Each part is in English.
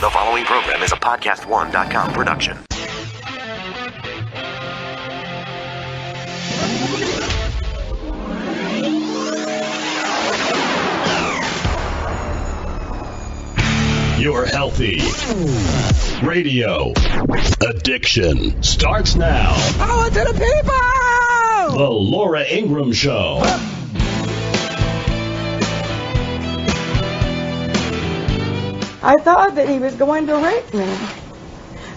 The following program is a podcast1.com production. Your healthy radio addiction starts now. Power to the people! The Laura Ingraham Show. I thought that he was going to rape me.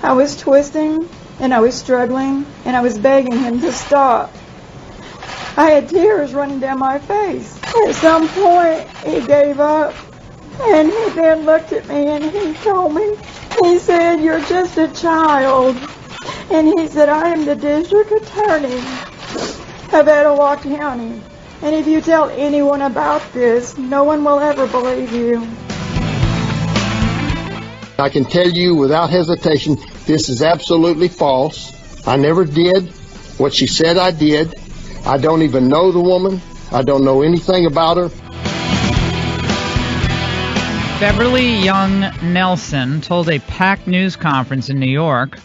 I was twisting, and I was struggling, and I was begging him to stop. I had tears running down my face. At some point, he gave up, and he then looked at me and he told me, he said, "You're just a child." And he said, "I am the district attorney of Etowah County. And if you tell anyone about this, no one will ever believe you." I can tell you without hesitation, this is absolutely false. I never did what she said I did. I don't even know the woman. I don't know anything about her. Beverly Young Nelson told a packed news conference in New York,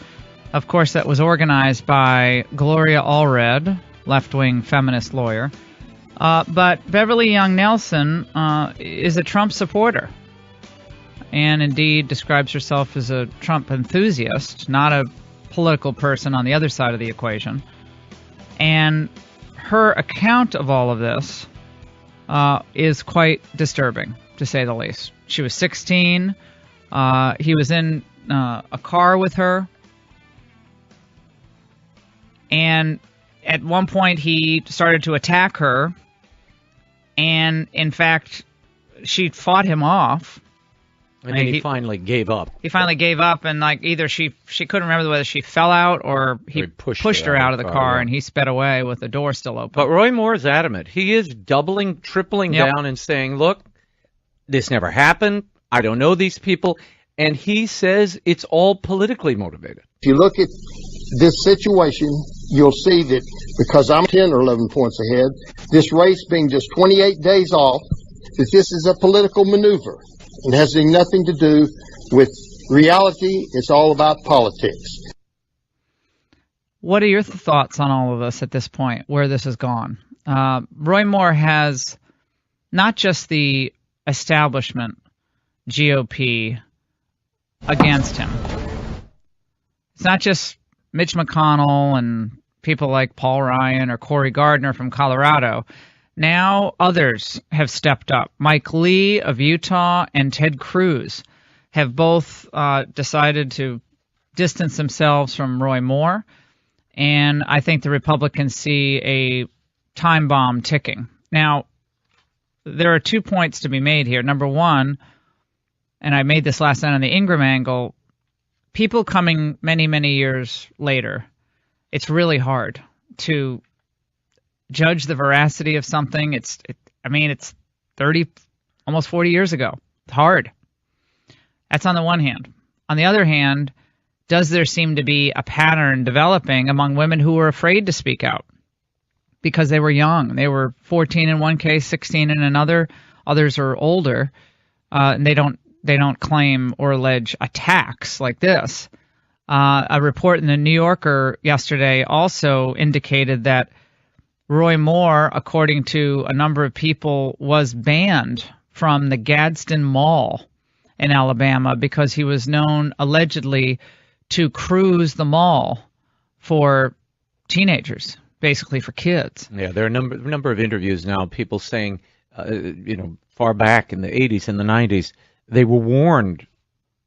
of course that was organized by Gloria Allred, left-wing feminist lawyer, but Beverly Young Nelson is a Trump supporter and indeed describes herself as a Trump enthusiast, not a political person on the other side of the equation. And her account of all of this is quite disturbing, to say the least. She was 16. He was in a car with her. And at one point he started to attack her. And in fact, she fought him off. And then he finally gave up. He finally gave up, and either she couldn't remember whether she fell out or he pushed her out of the car, and he sped away with the door still open. But Roy Moore is adamant. He is doubling, tripling down and saying, look, this never happened. I don't know these people. And he says it's all politically motivated. If you look at this situation, you'll see that because I'm 10 or 11 points ahead, this race being just 28 days off, that this is a political maneuver. It has nothing to do with reality. It's all about politics. What are your thoughts on all of this at this point, where this has gone? Roy Moore has not just the establishment GOP against him. It's not just Mitch McConnell and people like Paul Ryan or Cory Gardner from Colorado. Now others have stepped up. Mike Lee of Utah and Ted Cruz have both decided to distance themselves from Roy Moore. And I think the Republicans see a time bomb ticking. Now, there are 2 points to be made here. Number one, and I made this last night on the Ingraham angle, people coming many, many years later, it's really hard to judge the veracity of something. It's 30, almost 40 years ago. It's hard. That's on the one hand. On the other hand, does there seem to be a pattern developing among women who were afraid to speak out because they were young? They were 14 in one case, 16 in another. Others are older, and they don't claim or allege attacks like this. A report in the New Yorker yesterday also indicated that Roy Moore, according to a number of people, was banned from the Gadsden Mall in Alabama because he was known allegedly to cruise the mall for teenagers, basically for kids. Yeah, there are a number of interviews now, people saying, far back in the 80s and the 90s, they were warned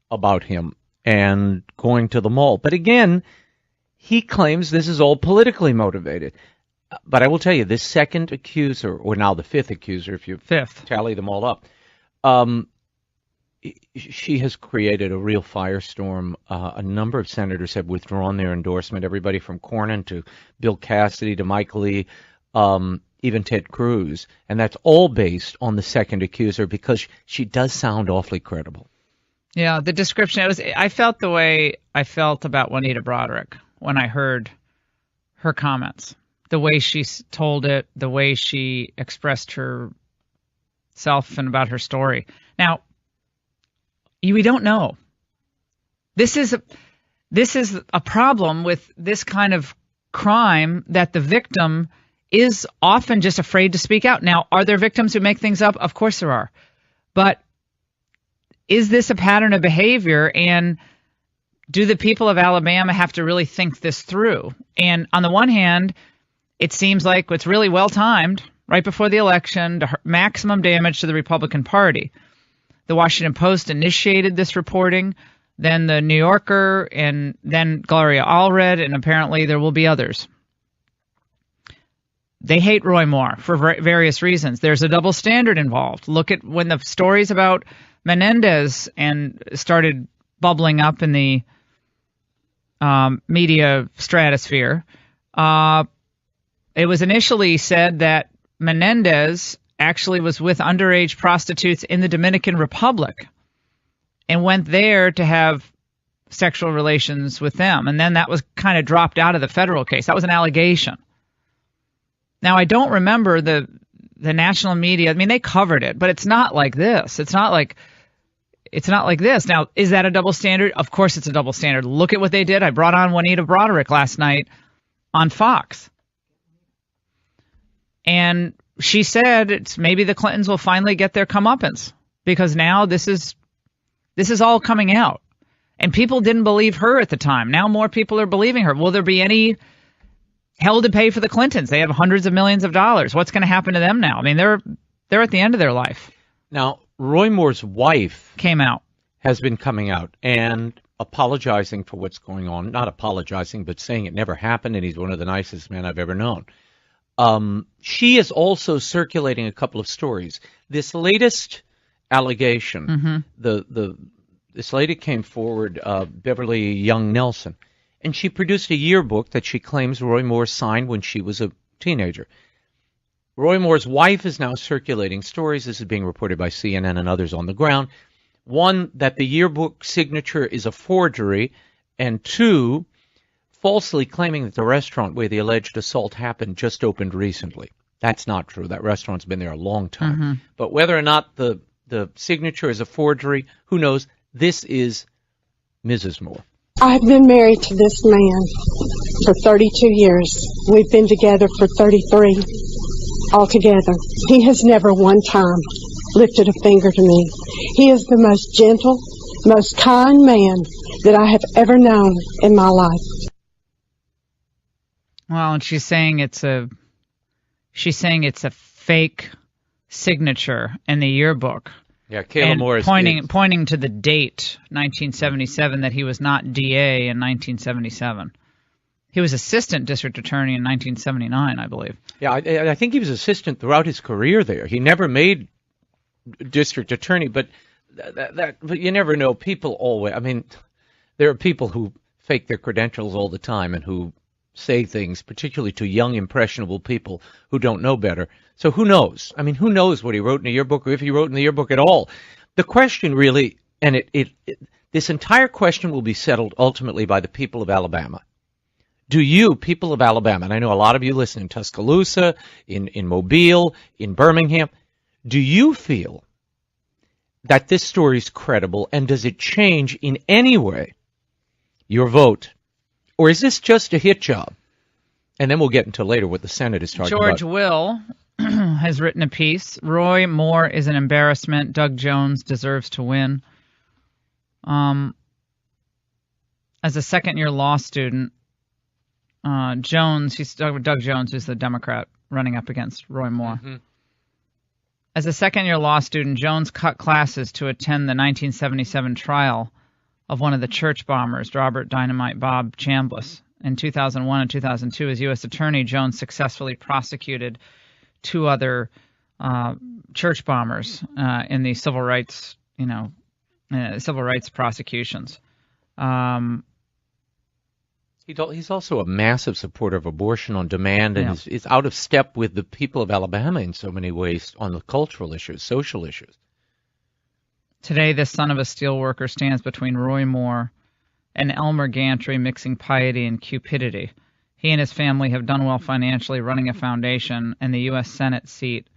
about him and going to the mall. But again, he claims this is all politically motivated. But I will tell you, this second accuser, or now the fifth accuser, if you tally them all up, she has created a real firestorm. A number of senators have withdrawn their endorsement, everybody from Cornyn to Bill Cassidy to Mike Lee, even Ted Cruz. And that's all based on the second accuser because she does sound awfully credible. Yeah, the description, I felt the way I felt about Juanita Broderick when I heard her comments. The way she told it, the way she expressed herself and about her story. Now, we don't know. This is a problem with this kind of crime, that the victim is often just afraid to speak out. Now, are there victims who make things up? Of course there are. But is this a pattern of behavior, and do the people of Alabama have to really think this through? And on the one hand, it seems like it's really well timed right before the election to maximum damage to the Republican Party. The Washington Post initiated this reporting, then the New Yorker, and then Gloria Allred, and apparently there will be others. They hate Roy Moore for various reasons. There's a double standard involved. Look at when the stories about Menendez and started bubbling up in the media stratosphere. It was initially said that Menendez actually was with underage prostitutes in the Dominican Republic and went there to have sexual relations with them. And then that was kind of dropped out of the federal case. That was an allegation. Now, I don't remember the national media. I mean, they covered it, but it's not like this. It's not like this. Now, is that a double standard? Of course it's a double standard. Look at what they did. I brought on Juanita Broderick last night on Fox. And she said it's maybe the Clintons will finally get their comeuppance, because now this is all coming out. And people didn't believe her at the time. Now more people are believing her. Will there be any hell to pay for the Clintons? They have hundreds of millions of dollars. What's going to happen to them now? I mean, they're at the end of their life. Now, Roy Moore's wife has been coming out and apologizing for what's going on. Not apologizing, but saying it never happened, and he's one of the nicest men I've ever known. She is also circulating a couple of stories. This latest allegation, this lady came forward, Beverly Young Nelson, and she produced a yearbook that she claims Roy Moore signed when she was a teenager. Roy Moore's wife is now circulating stories. This is being reported by CNN and others on the ground. One, that the yearbook signature is a forgery, and two, falsely claiming that the restaurant where the alleged assault happened just opened recently. That's not true. That restaurant's been there a long time. But whether or not the signature is a forgery, who knows? This is Mrs. Moore. I've been married to this man for 32 years. We've been together for 33 altogether. He has never one time lifted a finger to me. He is the most gentle, most kind man that I have ever known in my life. Well, and she's saying it's a fake signature in the yearbook. Yeah, Kayla Moore is pointing to the date, 1977, that he was not DA in 1977. He was assistant district attorney in 1979, I believe. Yeah, I think he was assistant throughout his career there. He never made district attorney, but but you never know. People always. I mean, there are people who fake their credentials all the time and who say things, particularly to young, impressionable people who don't know better. So who knows? I mean, who knows what he wrote in the yearbook, or if he wrote in the yearbook at all? The question really, and this entire question will be settled ultimately by the people of Alabama. Do you, people of Alabama, and I know a lot of you listen in Tuscaloosa, in Mobile, in Birmingham, do you feel that this story is credible, and does it change in any way your vote? Or is this just a hit job? And then we'll get into later what the Senate is talking about. George Will has written a piece. Roy Moore is an embarrassment. Doug Jones deserves to win. As a second-year law student, he's talking about Doug Jones, who's the Democrat running up against Roy Moore. As a second-year law student, Jones cut classes to attend the 1977 trial of one of the church bombers, Robert Dynamite Bob Chambliss. In 2001 and 2002, as U.S. Attorney, Jones successfully prosecuted two other church bombers in the civil rights prosecutions. He's also a massive supporter of abortion on demand, and is out of step with the people of Alabama in so many ways on the cultural issues, social issues. Today, this son of a steelworker stands between Roy Moore and Elmer Gantry, mixing piety and cupidity. He and his family have done well financially, running a foundation, and the U.S. Senate seat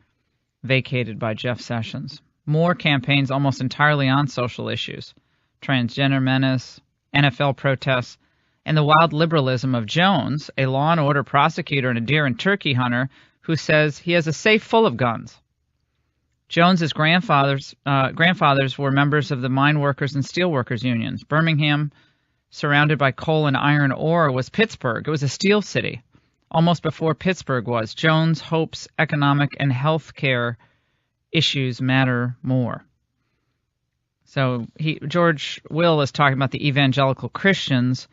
vacated by Jeff Sessions. Moore campaigns almost entirely on social issues: transgender menace, NFL protests, and the wild liberalism of Jones, a law and order prosecutor and a deer and turkey hunter who says he has a safe full of guns. Jones's grandfathers were members of the mine workers and steel workers unions. Birmingham, surrounded by coal and iron ore, was Pittsburgh. It was a steel city, almost before Pittsburgh was. Jones hopes economic and health care issues matter more. So George Will is talking about the evangelical Christians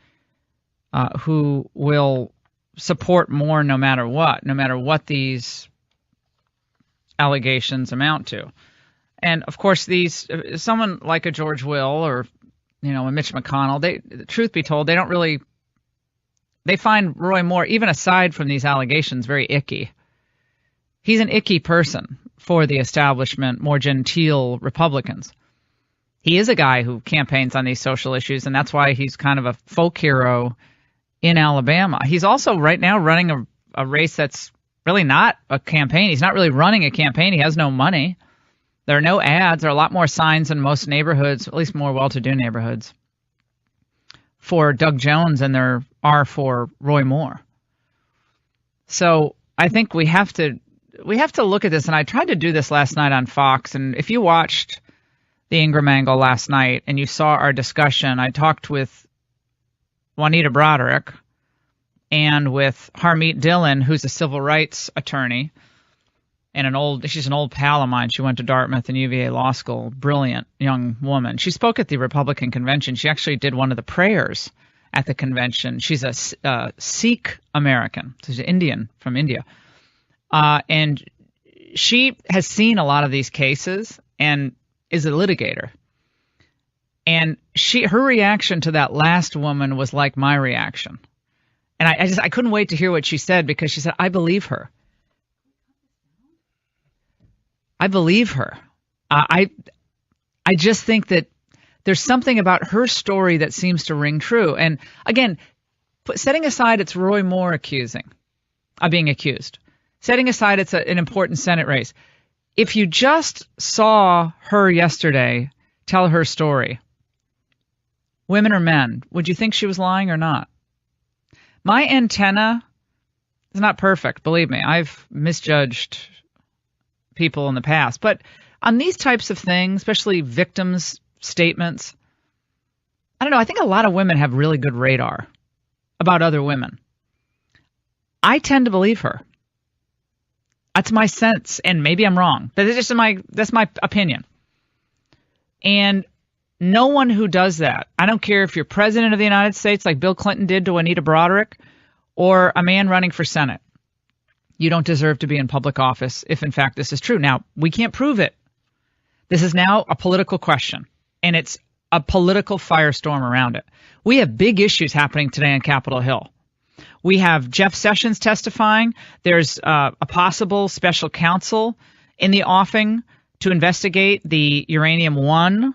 who will support more no matter what these allegations amount to. And of course, someone like a George Will or a Mitch McConnell, truth be told, they find Roy Moore, even aside from these allegations, very icky. He's an icky person for the establishment, more genteel Republicans. He is a guy who campaigns on these social issues, and that's why he's kind of a folk hero in Alabama. He's also right now running a race that's really not a campaign. He's not really running a campaign. He has no money. There are no ads. There are a lot more signs in most neighborhoods, at least more well-to-do neighborhoods, for Doug Jones than there are for Roy Moore. So I think we have to look at this, and I tried to do this last night on Fox, and if you watched the Ingraham angle last night and you saw our discussion, I talked with Juanita Broderick and with Harmeet Dillon, who's a civil rights attorney and she's an old pal of mine. She went to Dartmouth and UVA Law School, brilliant young woman. She spoke at the Republican convention. She actually did one of the prayers at the convention. She's a Sikh American. She's an Indian from India. And she has seen a lot of these cases and is a litigator. And her reaction to that last woman was like my reaction. And I couldn't wait to hear what she said, because she said, I believe her. I believe her. I just think that there's something about her story that seems to ring true. And again, setting aside it's Roy Moore being accused. Setting aside it's an important Senate race. If you just saw her yesterday tell her story, women or men, would you think she was lying or not? My antenna is not perfect, believe me. I've misjudged people in the past. But on these types of things, especially victims' statements, I don't know, I think a lot of women have really good radar about other women. I tend to believe her. That's my sense, and maybe I'm wrong. That's my opinion. And no one who does that, I don't care if you're president of the United States like Bill Clinton did to Anita Broderick, or a man running for Senate, you don't deserve to be in public office if in fact this is true. Now, we can't prove it. This is now a political question, and it's a political firestorm around it. We have big issues happening today on Capitol Hill. We have Jeff Sessions testifying. There's a possible special counsel in the offing to investigate the Uranium-1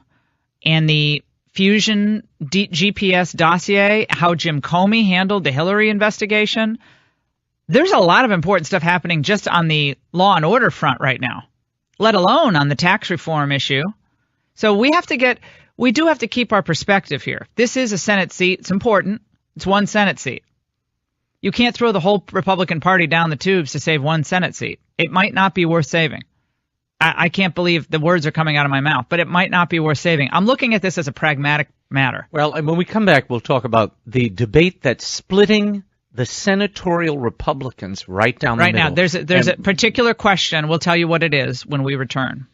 and the Fusion GPS dossier, how Jim Comey handled the Hillary investigation. There's a lot of important stuff happening just on the law and order front right now, let alone on the tax reform issue. So we do have to keep our perspective here. This is a Senate seat. It's important. It's one Senate seat. You can't throw the whole Republican Party down the tubes to save one Senate seat. It might not be worth saving. I can't believe the words are coming out of my mouth, but it might not be worth saving. I'm looking at this as a pragmatic matter. Well, and when we come back, we'll talk about the debate that's splitting the senatorial Republicans right down the middle. Right now, there's a particular question. We'll tell you what it is when we return.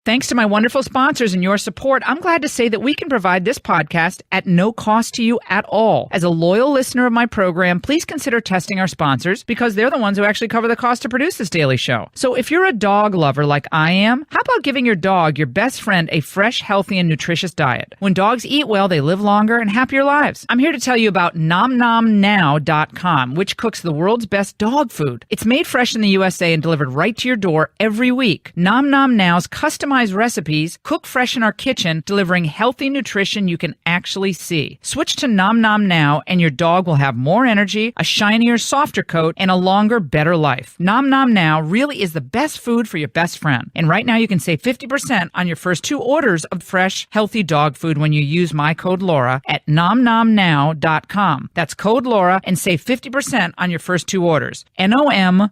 Thanks to my wonderful sponsors and your support, I'm glad to say that we can provide this podcast at no cost to you at all. As a loyal listener of my program, please consider testing our sponsors, because they're the ones who actually cover the cost to produce this daily show. So if you're a dog lover like I am, how about giving your dog, your best friend, a fresh, healthy, and nutritious diet? When dogs eat well, they live longer and happier lives. I'm here to tell you about NomNomNow.com, which cooks the world's best dog food. It's made fresh in the USA and delivered right to your door every week. Nom Nom Now's customized customized recipes, cook fresh in our kitchen, delivering healthy nutrition you can actually see. Switch to Nom Nom now, and your dog will have more energy, a shinier, softer coat, and a longer, better life. Nom Nom Now really is the best food for your best friend. And right now you can save 50% on your first 2 orders of fresh, healthy dog food when you use my code Laura at nomnomnow.com. That's code Laura and save 50% on your first 2 orders. NOM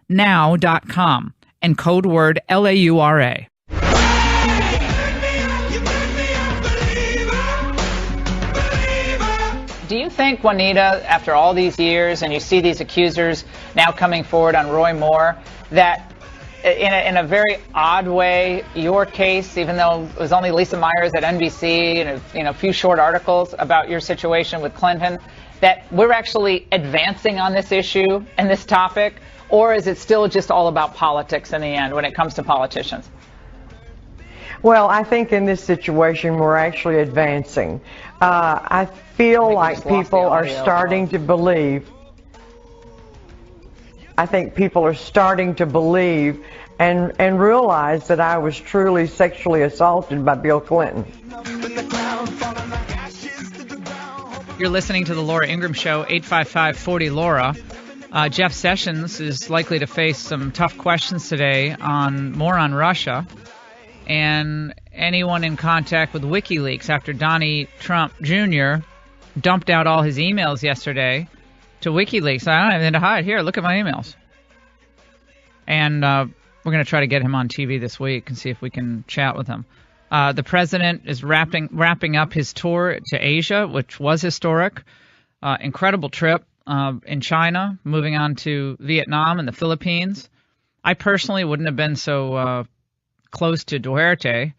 now.com and code word LAURA. Do you think, Juanita, after all these years, and you see these accusers now coming forward on Roy Moore, that in a very odd way, your case, even though it was only Lisa Myers at NBC and a few short articles about your situation with Clinton, that we're actually advancing on this issue and this topic, or is it still just all about politics in the end when it comes to politicians? Well, I think in this situation we're actually advancing. I feel like people are starting to believe. I think people are starting to believe and realize that I was truly sexually assaulted by Bill Clinton. You're listening to the Laura Ingraham Show, 855-40-LAURA. Jeff Sessions is likely to face some tough questions today on Russia and anyone in contact with WikiLeaks after Donnie Trump Jr. dumped out all his emails yesterday to WikiLeaks. I don't have anything to hide. Here, look at my emails. And we're going to try to get him on TV this week and see if we can chat with him. The president is wrapping up his tour to Asia, which was historic. Incredible trip in China, moving on to Vietnam and the Philippines. I personally wouldn't have been so close to Duterte,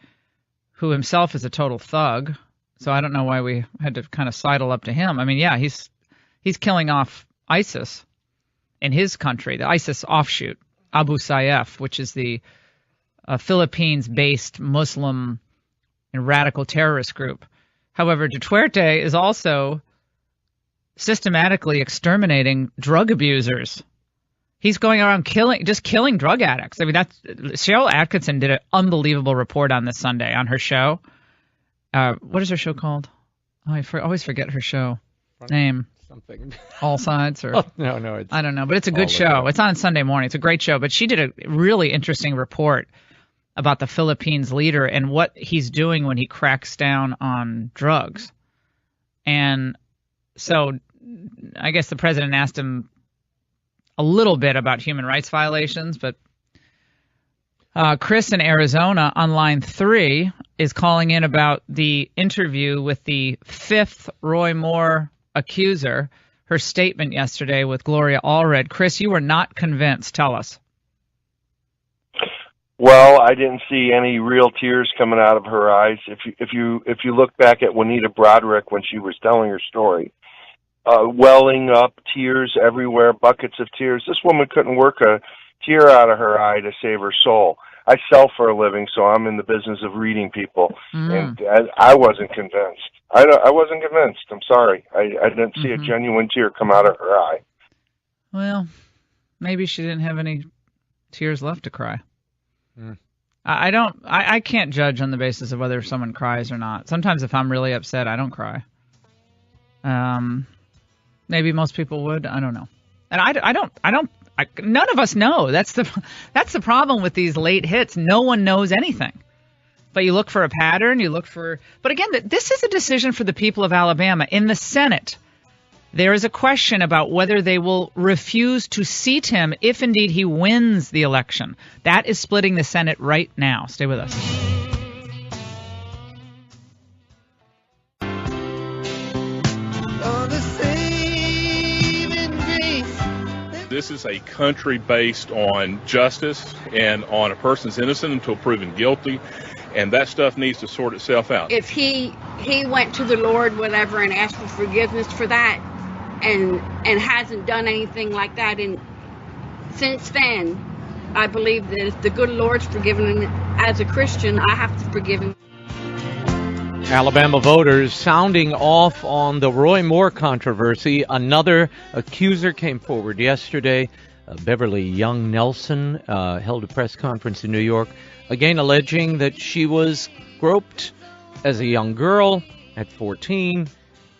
who himself is a total thug. So I don't know why we had to kind of sidle up to him. I mean, yeah, he's killing off ISIS in his country, the ISIS offshoot, Abu Sayyaf, which is the Philippines-based Muslim and radical terrorist group. However, Duterte is also systematically exterminating drug abusers. He's going around killing drug addicts. I mean, Cheryl Atkinson did an unbelievable report on this Sunday on her show. What is her show called? Oh, I always forget her show name. Something. All Sides or no, I don't know, but it's a good show. It's on Sunday morning. It's a great show. But she did a really interesting report about the Philippines leader and what he's doing when he cracks down on drugs. And so I guess the president asked him a little bit about human rights violations, but Chris in Arizona on line 3 is calling in about the interview with the 5th Roy Moore accuser, her statement yesterday with Gloria Allred. Chris, you were not convinced. Tell us. Well, I didn't see any real tears coming out of her eyes. If you look back at Juanita Broderick when she was telling her story, welling up, tears everywhere, buckets of tears. This woman couldn't work a tear out of her eye to save her soul. I sell for a living, so I'm in the business of reading people, and I wasn't convinced. I wasn't convinced. I'm sorry. I didn't see a genuine tear come out of her eye. Well, maybe she didn't have any tears left to cry. I can't judge on the basis of whether someone cries or not. Sometimes if I'm really upset, I don't cry. Maybe most people would. I don't know. And I don't. None of us know. That's the problem with these late hits. No one knows anything. But you look for a pattern. But again, this is a decision for the people of Alabama. In the Senate, there is a question about whether they will refuse to seat him if indeed he wins the election. That is splitting the Senate right now. Stay with us. This is a country based on justice and on a person's innocent until proven guilty, and that stuff needs to sort itself out. If he went to the Lord, whatever, and asked for forgiveness for that, and hasn't done anything like that, and since then, I believe that if the good Lord's forgiven him as a Christian, I have to forgive him. Alabama voters sounding off on the Roy Moore controversy. Another accuser came forward yesterday. Beverly Young Nelson held a press conference in New York again alleging that she was groped as a young girl at 14,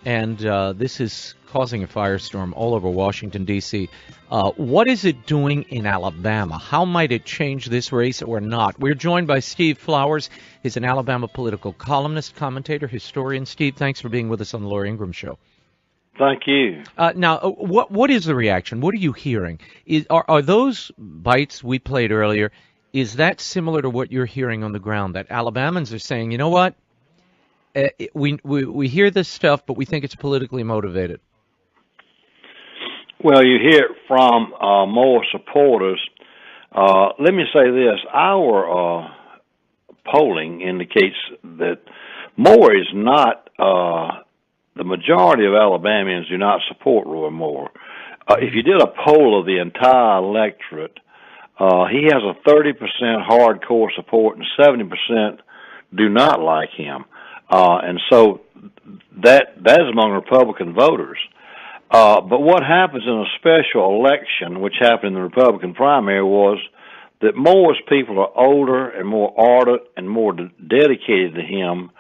and this is causing a firestorm all over Washington, D.C. What is it doing in Alabama? How might it change this race or not? We're joined by Steve Flowers. He's an Alabama political columnist, commentator, historian. Steve, thanks for being with us on the Laura Ingraham Show. Thank you. Now, what is the reaction? What are you hearing? Are those bites we played earlier, is that similar to what you're hearing on the ground, that Alabamans are saying, you know what, we hear this stuff, but we think it's politically motivated? Well, you hear it from more supporters. Let me say this. Our polling indicates that Moore is not, the majority of Alabamians do not support Roy Moore. If you did a poll of the entire electorate, he has a 30% hardcore support and 70% do not like him. And so that is among Republican voters. But what happens in a special election, which happened in the Republican primary, was that Moore's people are older and more ardent and more dedicated to him,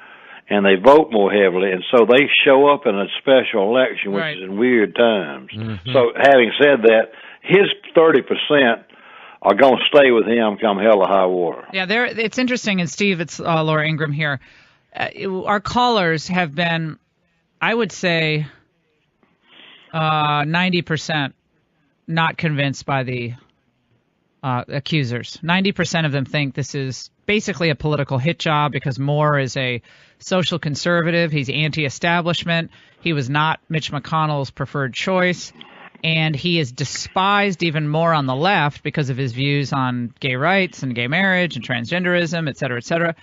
and they vote more heavily, and so they show up in a special election, which is in weird times. Mm-hmm. So having said that, his 30% are going to stay with him come hell or high water. Yeah, it's interesting, and Steve, it's Laura Ingraham here. Our callers have been, I would say, 90% not convinced by the accusers. 90% of them think this is basically a political hit job because Moore is a social conservative. He's anti-establishment. He was not Mitch McConnell's preferred choice. And he is despised even more on the left because of his views on gay rights and gay marriage and transgenderism, et cetera, et cetera.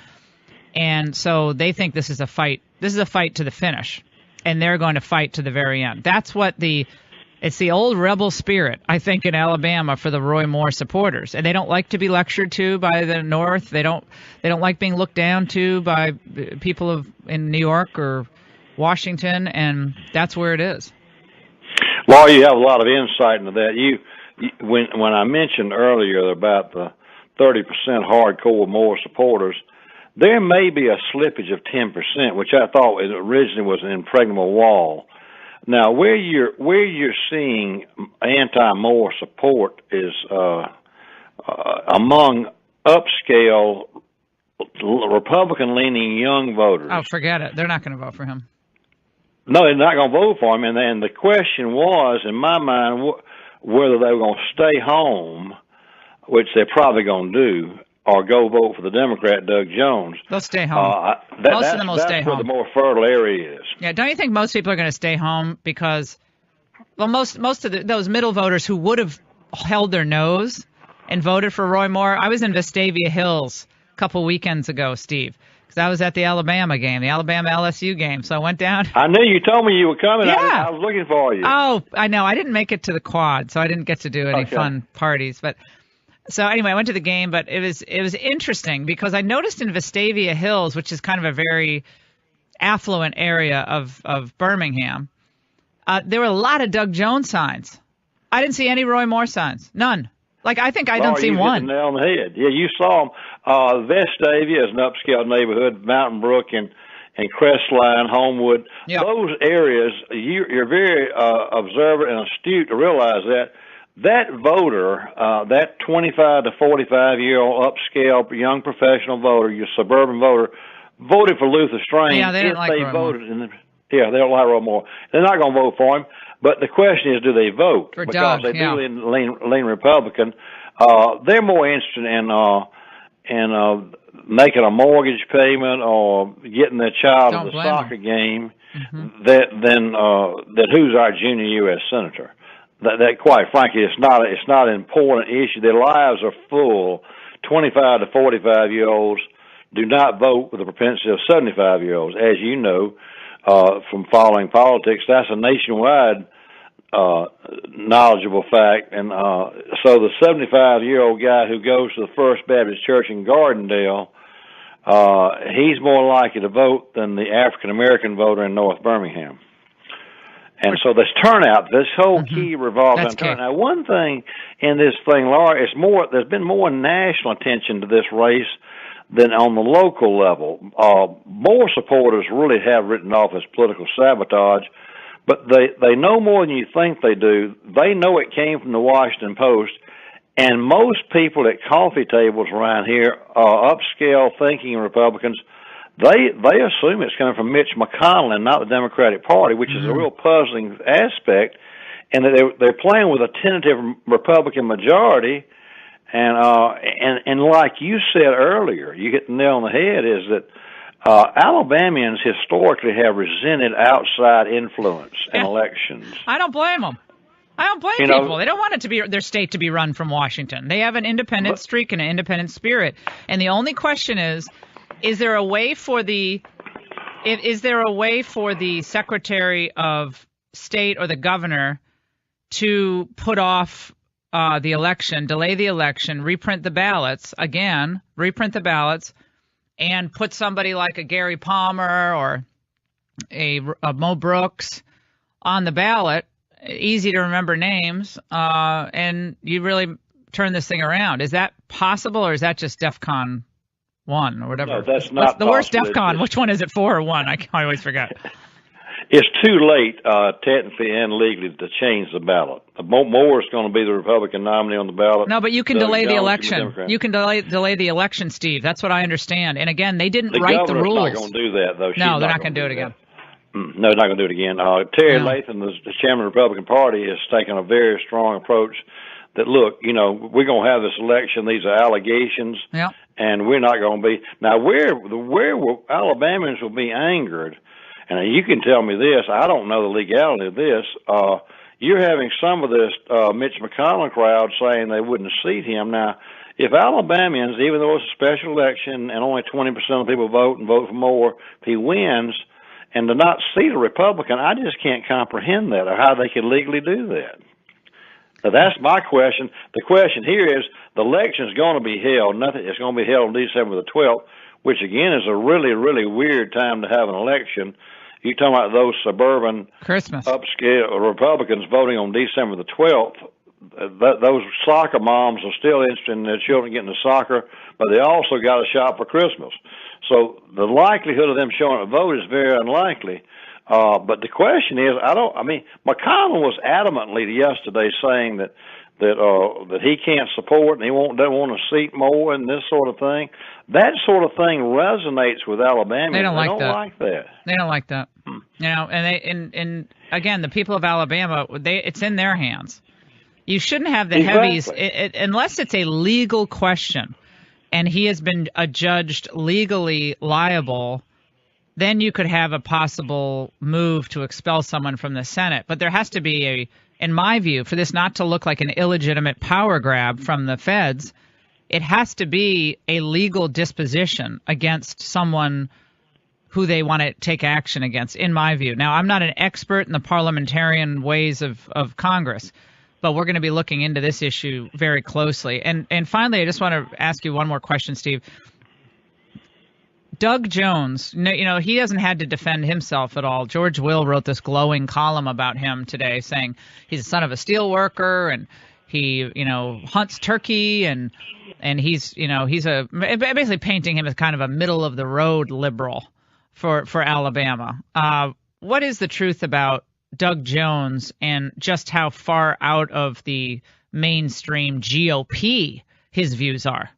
And so they think this is a fight. This is a fight to the finish. And they're going to fight to the very end. That's what it's the old rebel spirit, I think, in Alabama for the Roy Moore supporters. And they don't like to be lectured to by the North. They don't like being looked down to by people in New York or Washington, and that's where it is. Well, you have a lot of insight into that. When I mentioned earlier about the 30% hardcore Moore supporters, there may be a slippage of 10%, which I thought originally was an impregnable wall. Now, where you're seeing anti-Moore support is among upscale Republican-leaning young voters. Oh, forget it. They're not going to vote for him. No, they're not going to vote for him. And the question was, in my mind, whether they were going to stay home, which they're probably going to do, or go vote for the Democrat, Doug Jones. They'll stay home. Most of them will stay home. That's where the more fertile area is. Yeah, don't you think most people are going to stay home because, well, most of those middle voters who would have held their nose and voted for Roy Moore. I was in Vestavia Hills a couple weekends ago, Steve, because I was at the Alabama game, the Alabama LSU game. So I went down. I knew you told me you were coming. Yeah. I was looking for you. Oh, I know. I didn't make it to the quad, so I didn't get to do any fun parties, but. So anyway, I went to the game, but it was interesting because I noticed in Vestavia Hills, which is kind of a very affluent area of Birmingham, there were a lot of Doug Jones signs. I didn't see any Roy Moore signs. None. Like, I think I don't see one. You hit the nail on the head. Yeah, you saw them. Vestavia is an upscale neighborhood, Mountain Brook and Crestline, Homewood. Yep. Those areas, you're very observant and astute to realize that voter, that 25 to 45-year-old upscale young professional voter, your suburban voter, voted for Luther Strange. Yeah, they didn't like Roy Moore. They don't like Roy Moore. They're not going to vote for him. But the question is, do they vote? For because Doug, they do lean Republican. They're more interested in making a mortgage payment or getting their child to the soccer game than who's our junior U.S. senator. That quite frankly, it's not an important issue. Their lives are full. 25 to 45-year-olds do not vote with a propensity of 75-year-olds. As you know, from following politics, that's a nationwide knowledgeable fact. And so the 75-year-old guy who goes to the First Baptist Church in Gardendale, he's more likely to vote than the African-American voter in North Birmingham. And so this turnout, this whole key revolves on turnout. Now, one thing in this thing, Laura, there's been more national attention to this race than on the local level. More supporters really have written off as political sabotage, but they know more than you think they do. They know it came from the Washington Post, and most people at coffee tables around here, upscale thinking Republicans, they assume it's coming from Mitch McConnell and not the Democratic Party, which is a real puzzling aspect, and that they're playing with a tentative Republican majority. And like you said earlier, you hit the nail on the head, is that Alabamians historically have resented outside influence in elections. I don't blame them. I don't blame people. They don't want it to be their state to be run from Washington. They have an independent streak and an independent spirit. And the only question is there a way for the Secretary of State or the governor to put off the election, delay the election, reprint the ballots, and put somebody like a Gary Palmer or a Mo Brooks on the ballot, easy to remember names, and you really turn this thing around? Is that possible, or is that just DEFCON 1 or whatever? No, that's not the worst DEFCON. Which one is it, 4 or 1? I always forget. It's too late, technically and legally, to change the ballot. Moore is going to be the Republican nominee on the ballot. No, but you can delay the election. You can delay the election, Steve. That's what I understand. And again, they didn't write the rules. The governor's not going to do that, though. No, they're not going to do it again. No, they're not going to do it again. Terry Latham, the chairman of the Republican Party, has taken a very strong approach that, look, we're going to have this election. These are allegations, and we're not going to be. Now, where will Alabamians will be angered, and you can tell me this, I don't know the legality of this. You're having some of this Mitch McConnell crowd saying they wouldn't seat him. Now, if Alabamians, even though it's a special election and only 20% of people vote and vote for Moore, if he wins, and to not seat a Republican, I just can't comprehend that, or how they could legally do that. So that's my question. The question here is, the election is going to be held. It's going to be held on December the 12th, which, again, is a really, really weird time to have an election. You're talking about those suburban Christmas upscale Republicans voting on December the 12th. Those soccer moms are still interested in their children getting to soccer, but they also got to shop for Christmas. So the likelihood of them showing a vote is very unlikely. But the question is, McConnell was adamantly yesterday saying that he can't support and doesn't want to seat more and this sort of thing. That sort of thing resonates with Alabama. They don't like that. They don't like that. And again, the people of Alabama, it's in their hands. You shouldn't have the heavies unless it's a legal question and he has been adjudged legally liable. Then you could have a possible move to expel someone from the Senate. But there has to be in my view, for this not to look like an illegitimate power grab from the feds, it has to be a legal disposition against someone who they want to take action against, in my view. Now, I'm not an expert in the parliamentarian ways of Congress, but we're going to be looking into this issue very closely. And finally, I just want to ask you one more question, Steve. Doug Jones, he hasn't had to defend himself at all. George Will wrote this glowing column about him today saying he's a son of a steel worker and he, hunts turkey and he's basically painting him as kind of a middle of the road liberal for Alabama. What is the truth about Doug Jones and just how far out of the mainstream GOP his views are?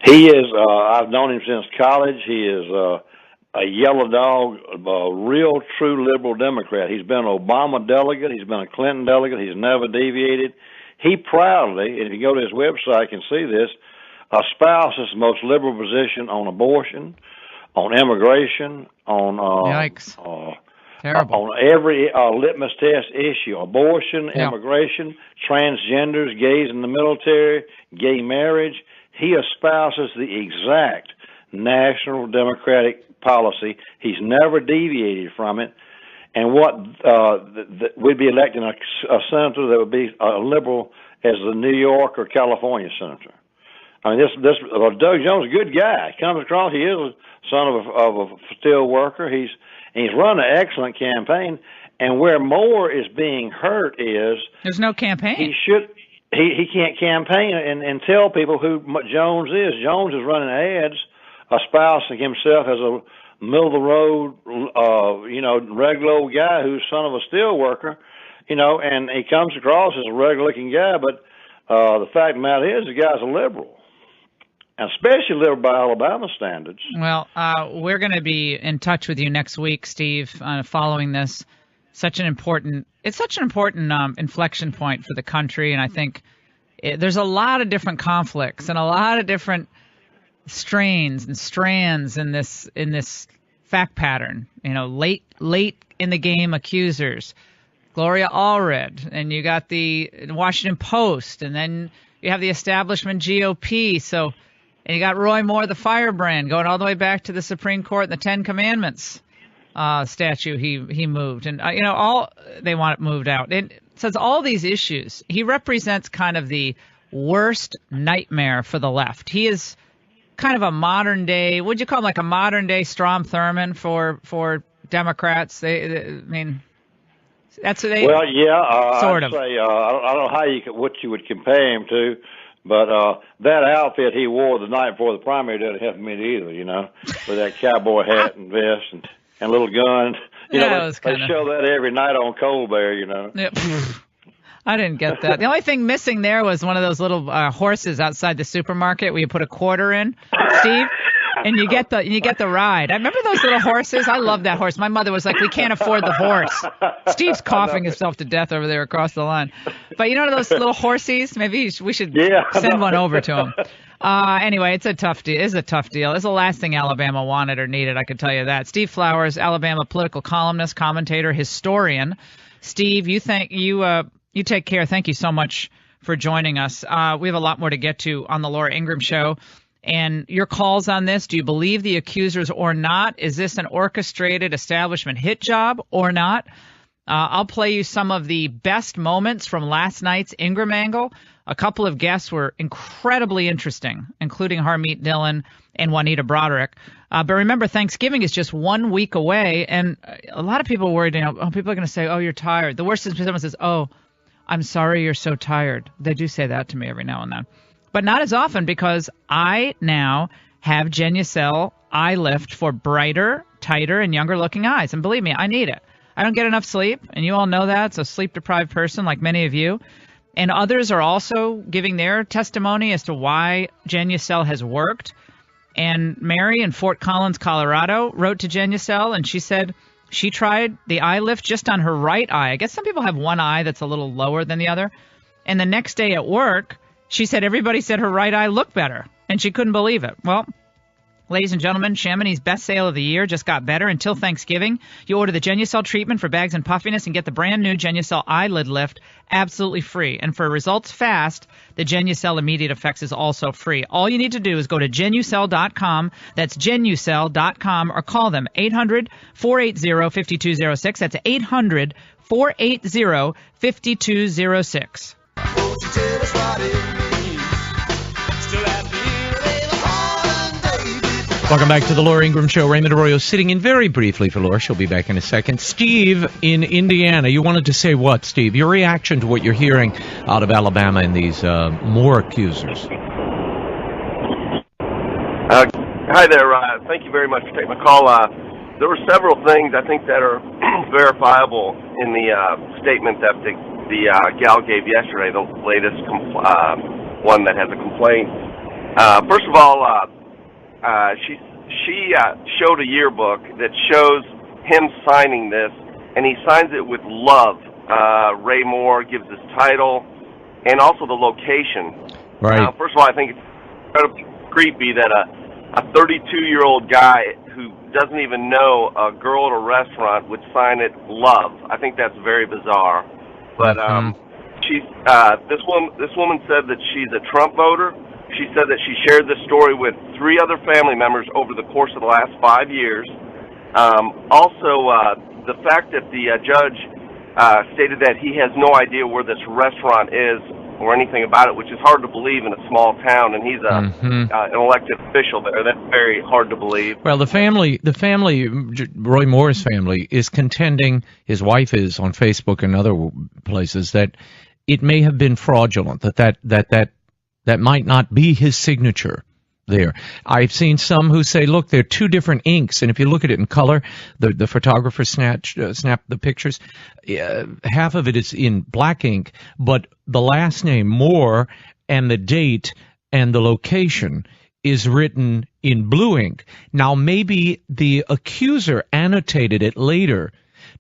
He is, I've known him since college. He is a yellow dog, a real true liberal Democrat. He's been an Obama delegate. He's been a Clinton delegate. He's never deviated. He proudly, and if you go to his website, you can see this, espouses the most liberal position on abortion, on immigration, on Terrible. On every litmus test issue: abortion, immigration, transgenders, gays in the military, gay marriage. He espouses the exact national Democratic policy. He's never deviated from it. And we'd be electing a senator that would be a liberal as the New York or California senator. I mean, Doug Jones is a good guy. He comes across, he is a son of a steel worker. He's run an excellent campaign. And where Moore is being hurt is there's no campaign. He can't campaign and tell people who Jones is. Jones is running ads espousing himself as a middle of the road, regular old guy who's son of a steel worker, and he comes across as a regular looking guy, but the fact of the matter is the guy's a liberal, and especially liberal by Alabama standards. Well, we're going to be in touch with you next week, Steve, following this. It's such an important inflection point for the country, and I think there's a lot of different conflicts and a lot of different strains and strands in this fact pattern. Late in the game accusers, Gloria Allred, and you got the Washington Post, and then you have the establishment GOP. And you got Roy Moore, the firebrand, going all the way back to the Supreme Court and the Ten Commandments statue he moved, and all they want it moved out. It says all these issues. He represents kind of the worst nightmare for the left. He is kind of a modern day, would you call him like a modern day Strom Thurmond for Democrats? I mean, that's what they. Well, yeah, sort I'd of. say I don't know what you would compare him to, but that outfit he wore the night before the primary doesn't help me either. With that cowboy hat and vest and little gun. They show that every night on Colbert. Yep. I didn't get that. The only thing missing there was one of those little horses outside the supermarket where you put a quarter in, Steve, and you get the ride. I remember those little horses. I love that horse. My mother was like, "We can't afford the horse." Steve's coughing himself to death over there across the line. But those little horsies? Maybe we should send one over to him. Anyway, it's a tough deal. It's a tough deal. It's the last thing Alabama wanted or needed, I can tell you that. Steve Flowers, Alabama political columnist, commentator, historian. Steve, you take care. Thank you so much for joining us. We have a lot more to get to on the Laura Ingraham Show. And your calls on this, do you believe the accusers or not? Is this an orchestrated establishment hit job or not? I'll play you some of the best moments from last night's Ingraham angle. A couple of guests were incredibly interesting, including Harmeet Dillon and Juanita Broderick. But remember, Thanksgiving is just 1 week away, and a lot of people are worried, people are going to say, "Oh, you're tired." The worst is when someone says, "Oh, I'm sorry you're so tired." They do say that to me every now and then. But not as often, because I now have Genucel eye lift for brighter, tighter, and younger-looking eyes. And believe me, I need it. I don't get enough sleep, and you all know that. It's a sleep-deprived person like many of you. And others are also giving their testimony as to why Genucel has worked. And Mary in Fort Collins, Colorado, wrote to Genucel, and she said she tried the eye lift just on her right eye. I guess some people have one eye that's a little lower than the other. And the next day at work, she said everybody said her right eye looked better, and she couldn't believe it. Well, ladies and gentlemen, Chamonix's best sale of the year just got better until Thanksgiving. You order the Genucel treatment for bags and puffiness and get the brand new Genucel eyelid lift absolutely free. And for results fast, the Genucel Immediate Effects is also free. All you need to do is go to Genucel.com. That's Genucel.com, or call them 800-480-5206. That's 800-480-5206. Welcome back to the Laura Ingraham Show. Raymond Arroyo sitting in very briefly for Laura. She'll be back in a second. Steve in Indiana. You wanted to say what, Steve? Your reaction to what you're hearing out of Alabama and these more accusers. Hi there. Thank you very much for taking my call. There were several things I think that are verifiable in the statement that the gal gave yesterday, the latest one that has a complaint. First of all, she showed a yearbook that shows him signing this, and he signs it with love. Ray Moore gives his title and also the location. Right. First of all, I think it's incredibly creepy that a 32-year-old guy who doesn't even know a girl at a restaurant would sign it love. I think that's very bizarre. But this woman said that she's a Trump voter. She said that she shared this story with 3 other family members over the course of the last 5 years. Also, the fact that the judge stated that he has no idea where this restaurant is or anything about it, which is hard to believe in a small town, and he's an elected official there. That's very hard to believe. Well, the family, Roy Moore's family, is contending, his wife is on Facebook and other places, that it may have been fraudulent, that might not be his signature, there. I've seen some who say, look, they're two different inks, and if you look at it in color, the photographer snapped the pictures, half of it is in black ink, but the last name, Moore, and the date and the location is written in blue ink. Now, maybe the accuser annotated it later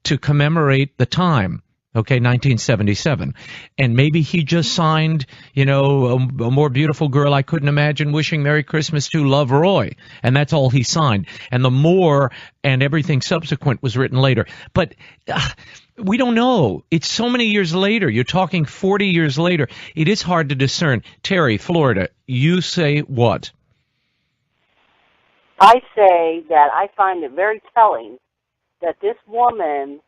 to commemorate the time. Okay, 1977. And maybe he just signed, a more beautiful girl I couldn't imagine, wishing Merry Christmas to, Love, Roy. And that's all he signed. And the more and everything subsequent was written later. But we don't know. It's so many years later. You're talking 40 years later. It is hard to discern. Terry, Florida, you say what? I say that I find it very telling that this woman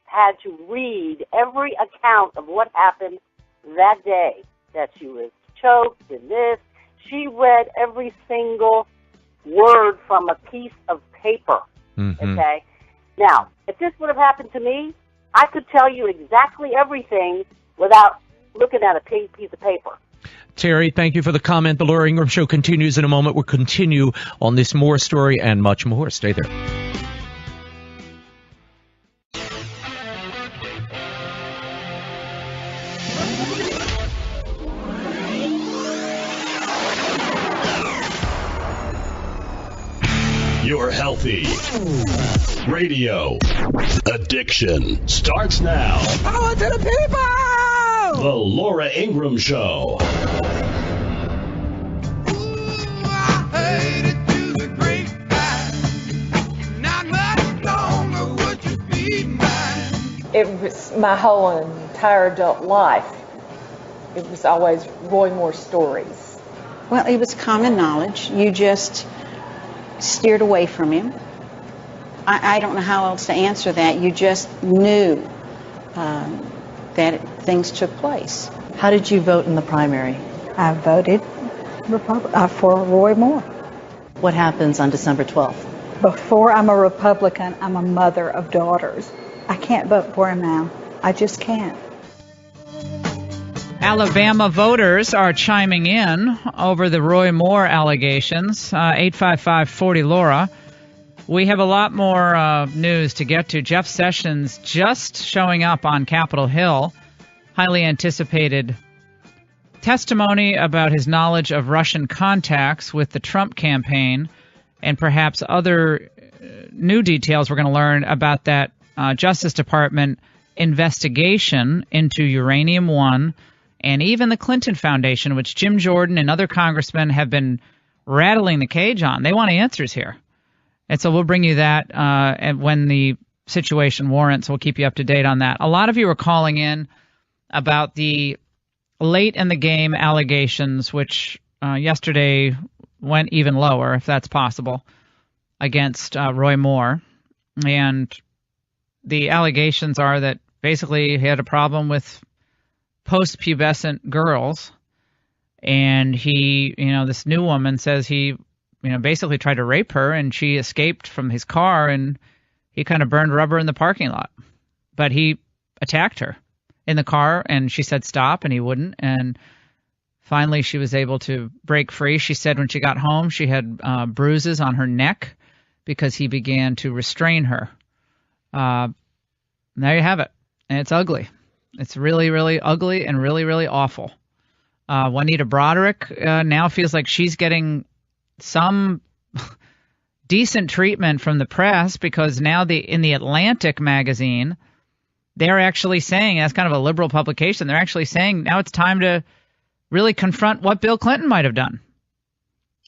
had to read every account of what happened that day, that she was choked and this. She read every single word from a piece of paper, okay? Now, if this would have happened to me, I could tell you exactly everything without looking at a piece of paper. Terry, thank you for the comment. The Laura Ingraham Show continues in a moment. We'll continue on this Moore story and much more. Stay there. Your healthy radio addiction starts now. Power to the people! The Laura Ingraham Show. It was my whole entire adult life. It was always Roy Moore stories. Well, it was common knowledge. You just steered away from him. I don't know how else to answer that. You just knew that things took place. How did you vote in the primary? I voted for Roy Moore. What happens on December 12th? Before I'm a Republican, I'm a mother of daughters. I can't vote for him now. I just can't. Alabama voters are chiming in over the Roy Moore allegations. 855-40-LAURA. We have a lot more news to get to. Jeff Sessions just showing up on Capitol Hill. Highly anticipated testimony about his knowledge of Russian contacts with the Trump campaign and perhaps other new details we're going to learn about that Justice Department investigation into Uranium One and even the Clinton Foundation, which Jim Jordan and other congressmen have been rattling the cage on. They want answers here. And so we'll bring you that and when the situation warrants. We'll keep you up to date on that. A lot of you are calling in about the late in the game allegations, which yesterday went even lower, if that's possible, against Roy Moore. And the allegations are that basically he had a problem with post-pubescent girls, and he, this new woman says he, basically tried to rape her, and she escaped from his car, and he kind of burned rubber in the parking lot. But he attacked her in the car, and she said stop, and he wouldn't, and finally she was able to break free. She said when she got home she had bruises on her neck because he began to restrain her. There you have it. And it's ugly. It's really, really ugly and really, really awful. Juanita Broderick now feels like she's getting some decent treatment from the press because now in the Atlantic magazine, they're actually saying, that's kind of a liberal publication, they're actually saying now it's time to really confront what Bill Clinton might have done.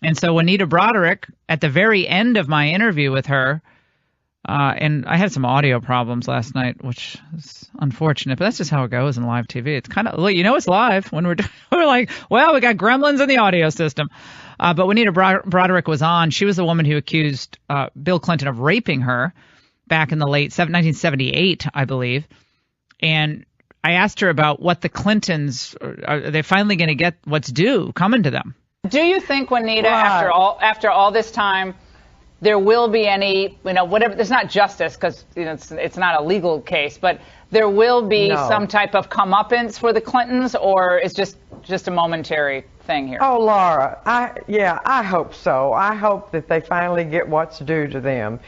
And so Juanita Broderick, at the very end of my interview with her, and I had some audio problems last night, which is unfortunate, but that's just how it goes in live TV. It's kind of, it's live when we're like, well, we got gremlins in the audio system. But Juanita Broderick was on. She was the woman who accused Bill Clinton of raping her back in the late 1978, I believe. And I asked her about what the Clintons, are they finally going to get what's due coming to them? Do you think, Juanita, after all this time, there will be any, whatever, there's not justice because, it's not a legal case, but there will be some type of comeuppance for the Clintons, or is just a momentary thing here. Oh, Laura, I hope so. I hope that they finally get what's due to them.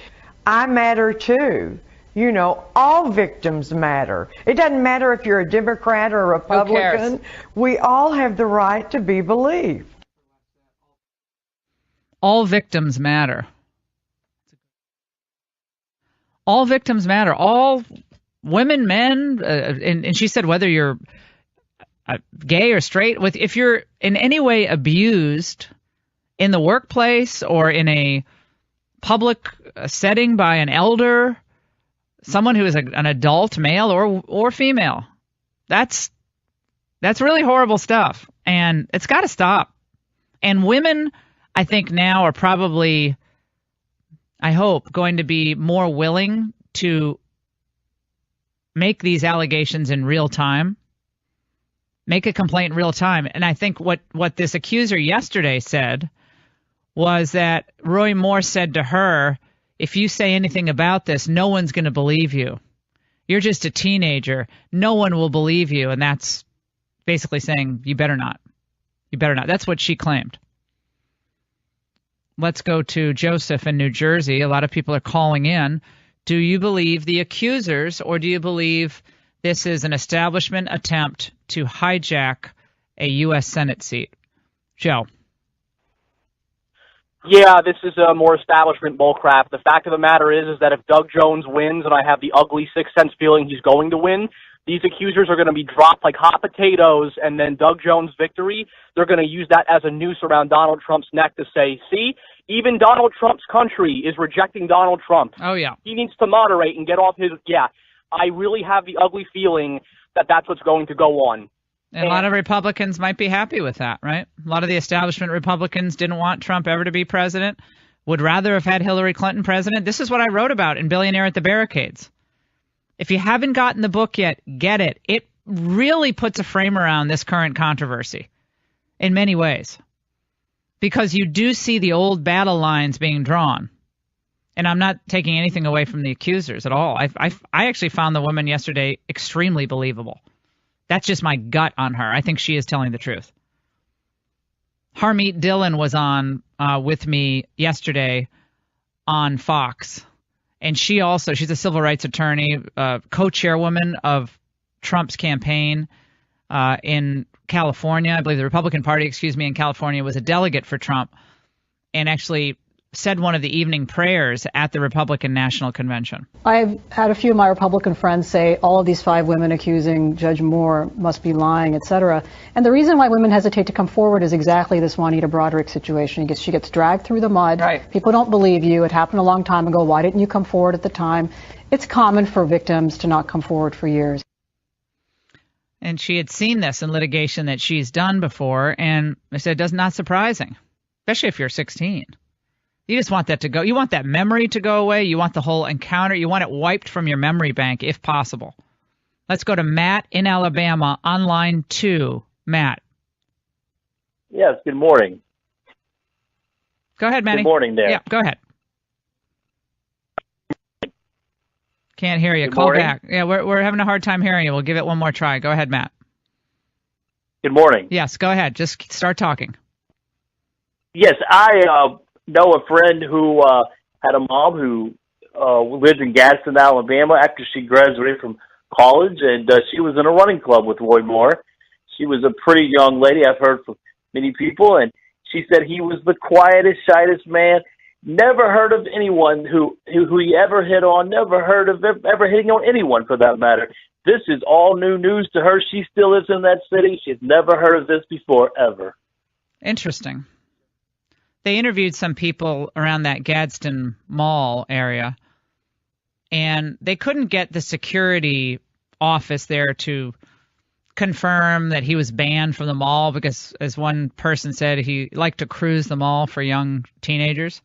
I matter too. You know, all victims matter. It doesn't matter if you're a Democrat or a Republican. We all have the right to be believed. All victims matter. All victims matter. All women, men, and she said whether you're gay or straight, if you're in any way abused in the workplace or in a public setting by an elder, someone who is an adult, male or female, that's really horrible stuff, and it's got to stop. And women, I think now are probably, I hope, going to be more willing to make these allegations in real time, make a complaint in real time. And I think what this accuser yesterday said was that Roy Moore said to her, if you say anything about this, no one's going to believe you. You're just a teenager. No one will believe you. And that's basically saying, you better not. You better not. That's what she claimed. Let's go to Joseph in New Jersey. A lot of people are calling in. Do you believe the accusers, or do you believe this is an establishment attempt to hijack a U.S. Senate seat? Joe. Yeah, this is a more establishment bullcrap. The fact of the matter is that if Doug Jones wins, and I have the ugly sixth sense feeling he's going to win, these accusers are going to be dropped like hot potatoes, and then Doug Jones' victory, they're going to use that as a noose around Donald Trump's neck to say, see, even Donald Trump's country is rejecting Donald Trump. Oh, yeah. He needs to moderate and get off his, I really have the ugly feeling that that's what's going to go on. And a lot of Republicans might be happy with that, right? A lot of the establishment Republicans didn't want Trump ever to be president, would rather have had Hillary Clinton president. This is what I wrote about in Billionaire at the Barricades. If you haven't gotten the book yet, get it. It really puts a frame around this current controversy in many ways, because you do see the old battle lines being drawn. And I'm not taking anything away from the accusers at all. I actually found the woman yesterday extremely believable. That's just my gut on her. I think she is telling the truth. Harmeet Dillon was on with me yesterday on Fox. And she's a civil rights attorney, co-chairwoman of Trump's campaign in California. I believe the Republican Party, in California, was a delegate for Trump and actually said one of the evening prayers at the Republican National Convention. I've had a few of my Republican friends say all of these 5 women accusing Judge Moore must be lying, etc. And the reason why women hesitate to come forward is exactly this Juanita Broderick situation. She gets dragged through the mud. Right. People don't believe you. It happened a long time ago. Why didn't you come forward at the time? It's common for victims to not come forward for years. And she had seen this in litigation that she's done before, and I said, that's not surprising, especially if you're 16. You just want that to go. You want that memory to go away. You want the whole encounter. You want it wiped from your memory bank if possible. Let's go to Matt in Alabama on line 2. Matt. Yes, good morning. Go ahead, Matty. Good morning there. Yeah, go ahead. Can't hear you. Good Call morning. back. Yeah, we're having a hard time hearing you. We'll give it one more try. Go ahead, Matt. Good morning. Yes, go ahead. Just start talking. Yes, I know a friend who had a mom who lived in Gadsden, Alabama after she graduated from college, and she was in a running club with Roy Moore. She was a pretty young lady, I've heard from many people, and she said he was the quietest, shyest man. Never heard of anyone who he ever hit on, never heard of ever hitting on anyone for that matter. This is all new news to her. She still lives in that city. She's never heard of this before, ever. Interesting. They interviewed some people around that Gadsden Mall area, and they couldn't get the security office there to confirm that he was banned from the mall because, as one person said, he liked to cruise the mall for young teenagers.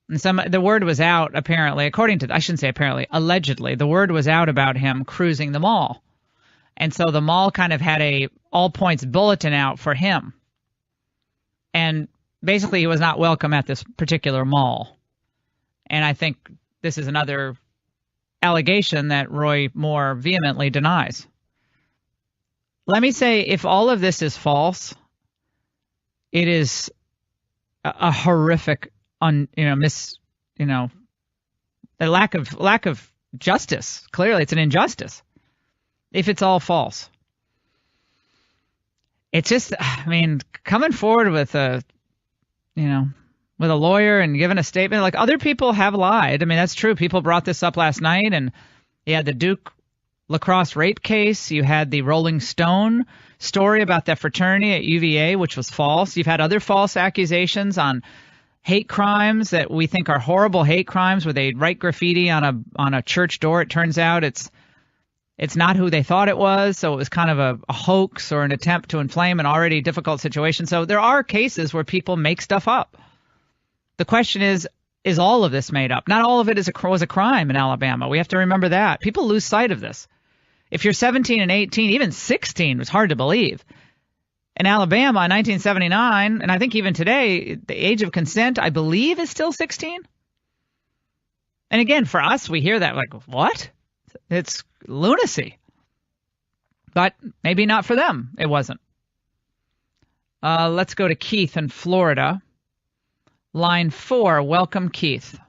And the word was out, apparently, allegedly, the word was out about him cruising the mall. And so the mall kind of had a all-points bulletin out for him. And basically, he was not welcome at this particular mall. And I think this is another allegation that Roy Moore vehemently denies. Let me say, if all of this is false, it is a horrific, a lack of justice. Clearly, it's an injustice if it's all false. It's just, I mean, coming forward with a lawyer and giving a statement, like other people have lied. I mean, that's true. People brought this up last night, and you had the Duke lacrosse rape case. You had the Rolling Stone story about that fraternity at UVA, which was false. You've had other false accusations on hate crimes that we think are horrible hate crimes, where they write graffiti on a church door. It turns out it's not who they thought it was, so it was kind of a hoax or an attempt to inflame an already difficult situation. So there are cases where people make stuff up. The question is all of this made up? Not all of it was a crime in Alabama. We have to remember that. People lose sight of this. If you're 17 and 18, even 16 was hard to believe. In Alabama in 1979, and I think even today, the age of consent, I believe, is still 16. And again, for us, we hear that like, what? It's lunacy. But maybe not for them. It wasn't. Let's go to Keith in Florida. Line 4. Welcome, Keith.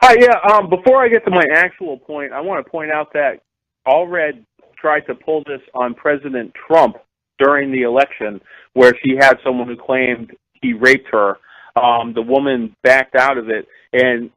Hi, yeah. Before I get to my actual point, I want to point out that Allred tried to pull this on President Trump during the election, where she had someone who claimed he raped her. The woman backed out of it, and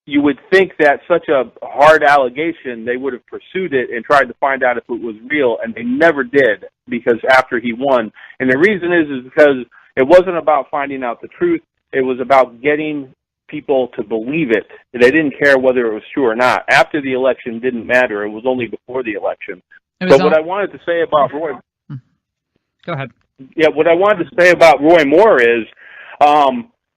you would think that such a hard allegation, they would have pursued it and tried to find out if it was real, and they never did, because after he won. And the reason is because it wasn't about finding out the truth. It was about getting people to believe it. They didn't care whether it was true or not. After the election didn't matter. It was only before the election. But what I wanted to say about Roy... Go ahead. Yeah, what I wanted to say about Roy Moore is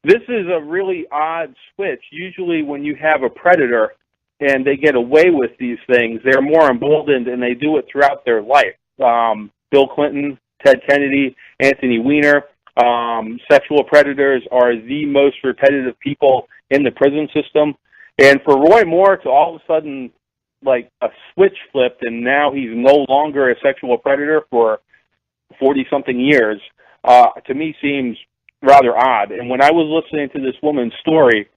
this is a really odd switch. Usually when you have a predator and they get away with these things, they're more emboldened, and they do it throughout their life. Bill Clinton, Ted Kennedy, Anthony Weiner. Sexual predators are the most repetitive people in the prison system. And for Roy Moore to all of a sudden, like, a switch flipped, and now he's no longer a sexual predator for 40-something years, to me seems rather odd. And when I was listening to this woman's story,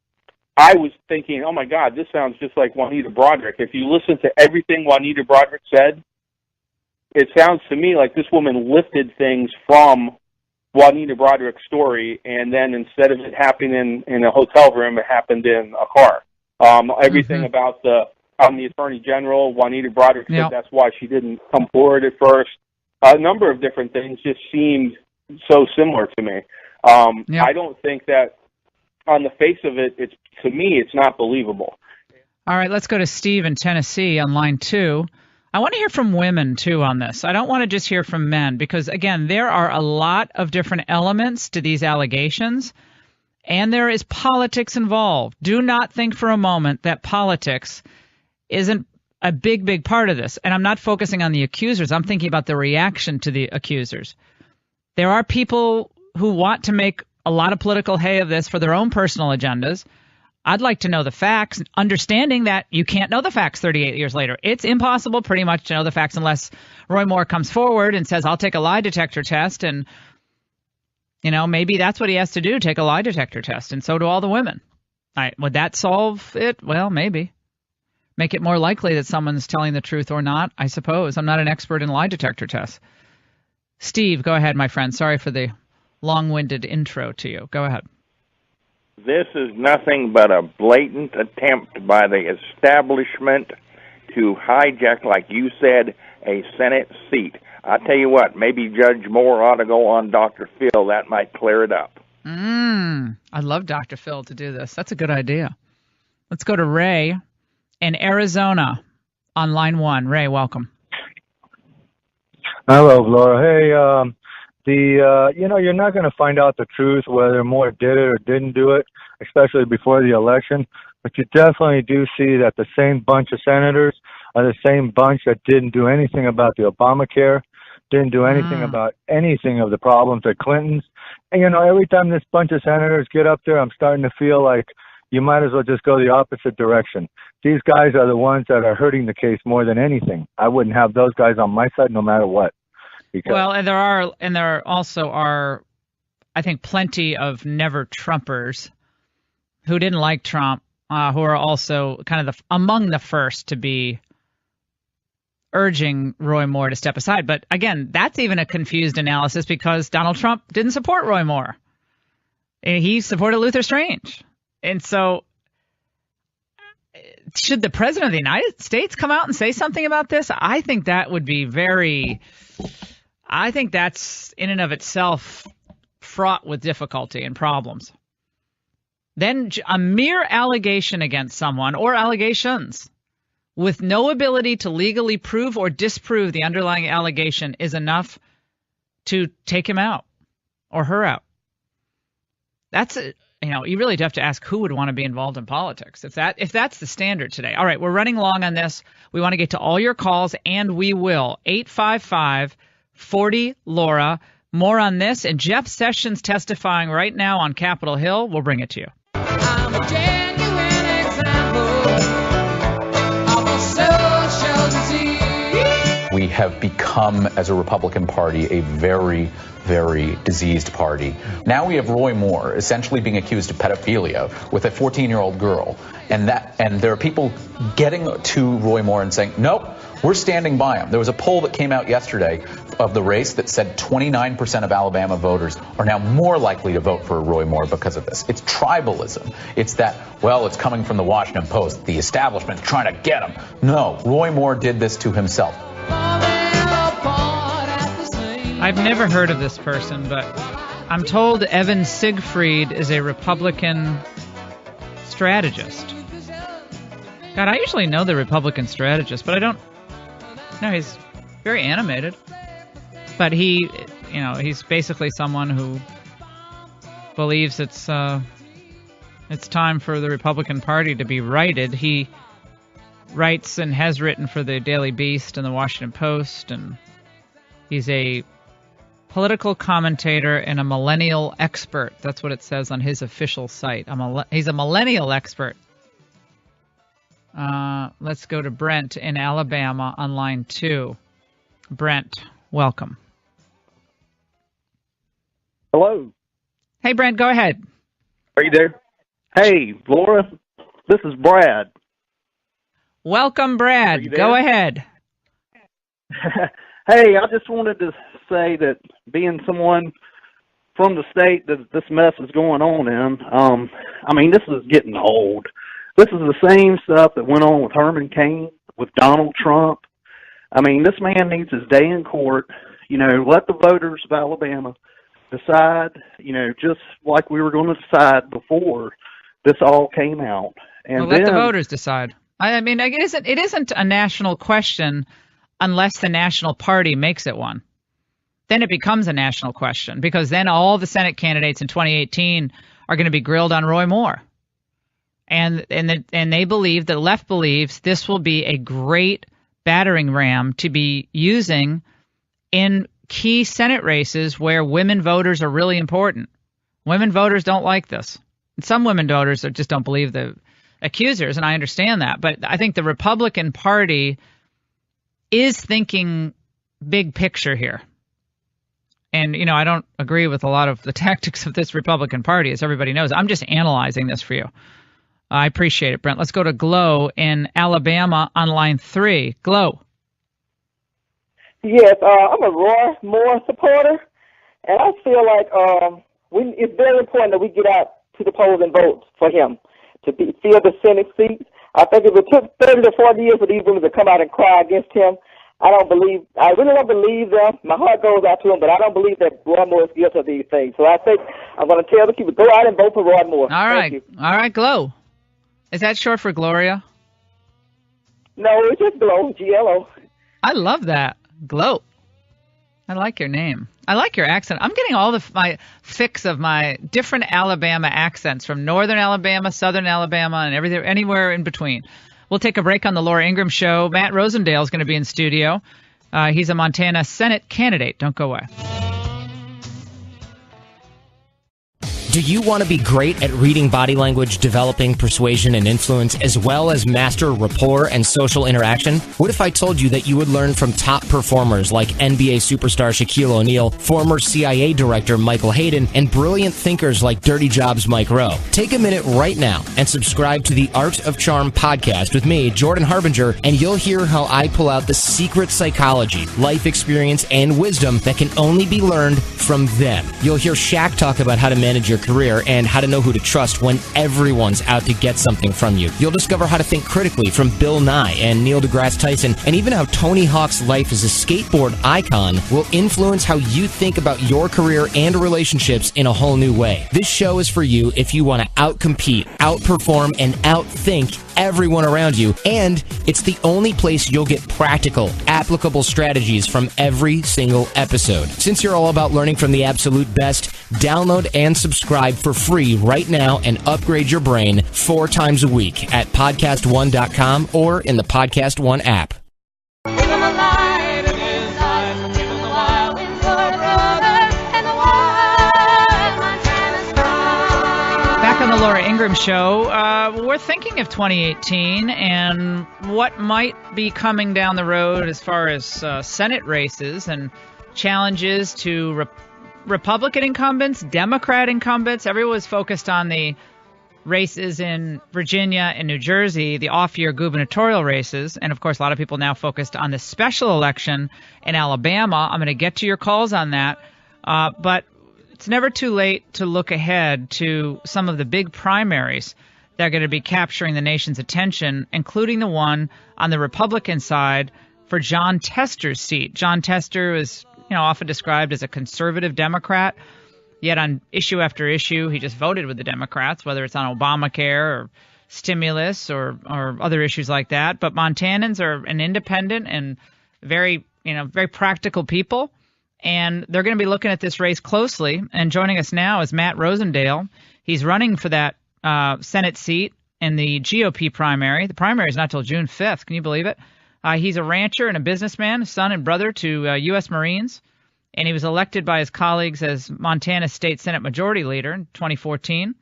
I was thinking, oh my God, this sounds just like Juanita Broderick. If you listen to everything Juanita Broderick said, it sounds to me like this woman lifted things from Juanita Broderick's story, and then instead of it happening in a hotel room, it happened in a car. Everything about the Attorney General, Juanita Broderick said that's why she didn't come forward at first. A number of different things just seemed so similar to me. I don't think that on the face of it, to me, it's not believable. All right, let's go to Steve in Tennessee on line 2. I want to hear from women, too, on this. I don't want to just hear from men because, again, there are a lot of different elements to these allegations, and there is politics involved. Do not think for a moment that politics isn't a big, big part of this. And I'm not focusing on the accusers. I'm thinking about the reaction to the accusers. There are people who want to make a lot of political hay of this for their own personal agendas. I'd like to know the facts, understanding that you can't know the facts 38 years later. It's impossible pretty much to know the facts unless Roy Moore comes forward and says, I'll take a lie detector test. And, maybe that's what he has to do, take a lie detector test. And so do all the women. All right, would that solve it? Well, maybe. Make it more likely that someone's telling the truth or not, I suppose. I'm not an expert in lie detector tests. Steve, go ahead, my friend. Sorry for the long-winded intro to you. Go ahead. This is nothing but a blatant attempt by the establishment to hijack, like you said, a Senate seat. I tell you what, maybe Judge Moore ought to go on Dr. Phil. That might clear it up. I'd love Dr. Phil to do this. That's a good idea. Let's go to Ray in Arizona on line 1. Ray, welcome. Hello, Laura. Hey, you're not going to find out the truth whether Moore did it or didn't do it, especially before the election. But you definitely do see that the same bunch of senators are the same bunch that didn't do anything about the Obamacare, didn't do anything about anything of the problems at Clinton's. And, every time this bunch of senators get up there, I'm starting to feel like you might as well just go the opposite direction. These guys are the ones that are hurting the case more than anything. I wouldn't have those guys on my side no matter what. Well, and there also are, I think, plenty of never Trumpers who didn't like Trump, who are also kind of among the first to be urging Roy Moore to step aside. But again, that's even a confused analysis because Donald Trump didn't support Roy Moore. He supported Luther Strange. And so should the president of the United States come out and say something about this? I think that would be I think that's in and of itself fraught with difficulty and problems. Then a mere allegation against someone or allegations with no ability to legally prove or disprove the underlying allegation is enough to take him out or her out. That's you really have to ask who would want to be involved in politics if that's the standard today. All right, we're running long on this. We want to get to all your calls, and we will. 855-40-LAURA. More on this, and Jeff Sessions testifying right now on Capitol Hill. We'll bring it to you. I'm a genuine example of a social disease. We have become, as a Republican Party, a very, very diseased party. Now we have Roy Moore essentially being accused of pedophilia with a 14-year-old girl, and there are people getting to Roy Moore and saying, nope, we're standing by him. There was a poll that came out yesterday of the race that said 29% of Alabama voters are now more likely to vote for Roy Moore because of this. It's tribalism. It's that, well, it's coming from the Washington Post. The establishment's trying to get him. No, Roy Moore did this to himself. I've never heard of this person, but I'm told Evan Siegfried is a Republican strategist. God, I usually know the Republican strategist, but I don't. No, he's very animated. But he's basically someone who believes it's time for the Republican Party to be righted. He writes and has written for the Daily Beast and the Washington Post, and he's a political commentator and a millennial expert. That's what it says on his official site. He's a millennial expert. Let's go to Brent in Alabama on line 2. Brent, welcome. Hello. Hey, Brent, go ahead. Are you there? Hey, Laura, this is Brad. Welcome, Brad. Go ahead. Hey, I just wanted to say that being someone from the state that this mess is going on in, this is getting old. This is the same stuff that went on with Herman Cain, with Donald Trump. This man needs his day in court. Let the voters of Alabama decide, just like we were going to decide before this all came out. And let the voters decide. It isn't a national question unless the national party makes it one. Then it becomes a national question, because then all the Senate candidates in 2018 are going to be grilled on Roy Moore. And they believe, the left believes, this will be a great battering ram to be using in key Senate races where women voters are really important. Women voters don't like this. And some women voters just don't believe the accusers, and I understand that. But I think the Republican Party is thinking big picture here. And, I don't agree with a lot of the tactics of this Republican Party, as everybody knows. I'm just analyzing this for you. I appreciate it, Brent. Let's go to Glow in Alabama on line 3. Glow. Yes, I'm a Roy Moore supporter, and I feel like it's very important that we get out to the polls and vote for him to fill the Senate seats. I think if it took 30 to 40 years for these women to come out and cry against him, I really don't believe them. My heart goes out to him, but I don't believe that Roy Moore is guilty of these things. So I think I'm going to tell the people, go out and vote for Roy Moore. All right. All right, Glow. Is that short for Gloria? No, it's just Glow, G-L-O. I love that. Glow. I like your name. I like your accent. I'm getting all my fix of my different Alabama accents from northern Alabama, southern Alabama, and anywhere in between. We'll take a break on the Laura Ingraham Show. Matt Rosendale is going to be in studio. He's a Montana Senate candidate. Don't go away. Do you want to be great at reading body language, developing persuasion and influence, as well as master rapport and social interaction? What if I told you that you would learn from top performers like NBA superstar Shaquille O'Neal, former CIA director Michael Hayden, and brilliant thinkers like Dirty Jobs Mike Rowe? Take a minute right now and subscribe to the Art of Charm podcast with me, Jordan Harbinger, and you'll hear how I pull out the secret psychology, life experience, and wisdom that can only be learned from them. You'll hear Shaq talk about how to manage your career and how to know who to trust when everyone's out to get something from you. You'll discover how to think critically from Bill Nye and Neil deGrasse Tyson, and even how Tony Hawk's life as a skateboard icon will influence how you think about your career and relationships in a whole new way. This show is for you if you want to outcompete, outperform, and outthink everyone around you, and it's the only place you'll get practical, applicable strategies from every single episode. Since you're all about learning from the absolute best, download and subscribe for free right now and upgrade your brain 4 times a week at podcastone.com or in the Podcast One app. Back on the Laura Ingraham Show, we're thinking of 2018 and what might be coming down the road as far as Senate races and challenges to Republican incumbents, Democrat incumbents. Everyone was focused on the races in Virginia and New Jersey, the off-year gubernatorial races. And, of course, a lot of people now focused on the special election in Alabama. I'm going to get to your calls on that. But it's never too late to look ahead to some of the big primaries that are going to be capturing the nation's attention, including the one on the Republican side for John Tester's seat. John Tester is, often described as a conservative Democrat, yet on issue after issue, he just voted with the Democrats, whether it's on Obamacare or stimulus or other issues like that. But Montanans are an independent and very practical people. And they're going to be looking at this race closely. And joining us now is Matt Rosendale. He's running for that Senate seat in the GOP primary. The primary is not till June 5th. Can you believe it? He's a rancher and a businessman, son and brother to U.S. Marines. And he was elected by his colleagues as Montana's state Senate Majority Leader in 2014.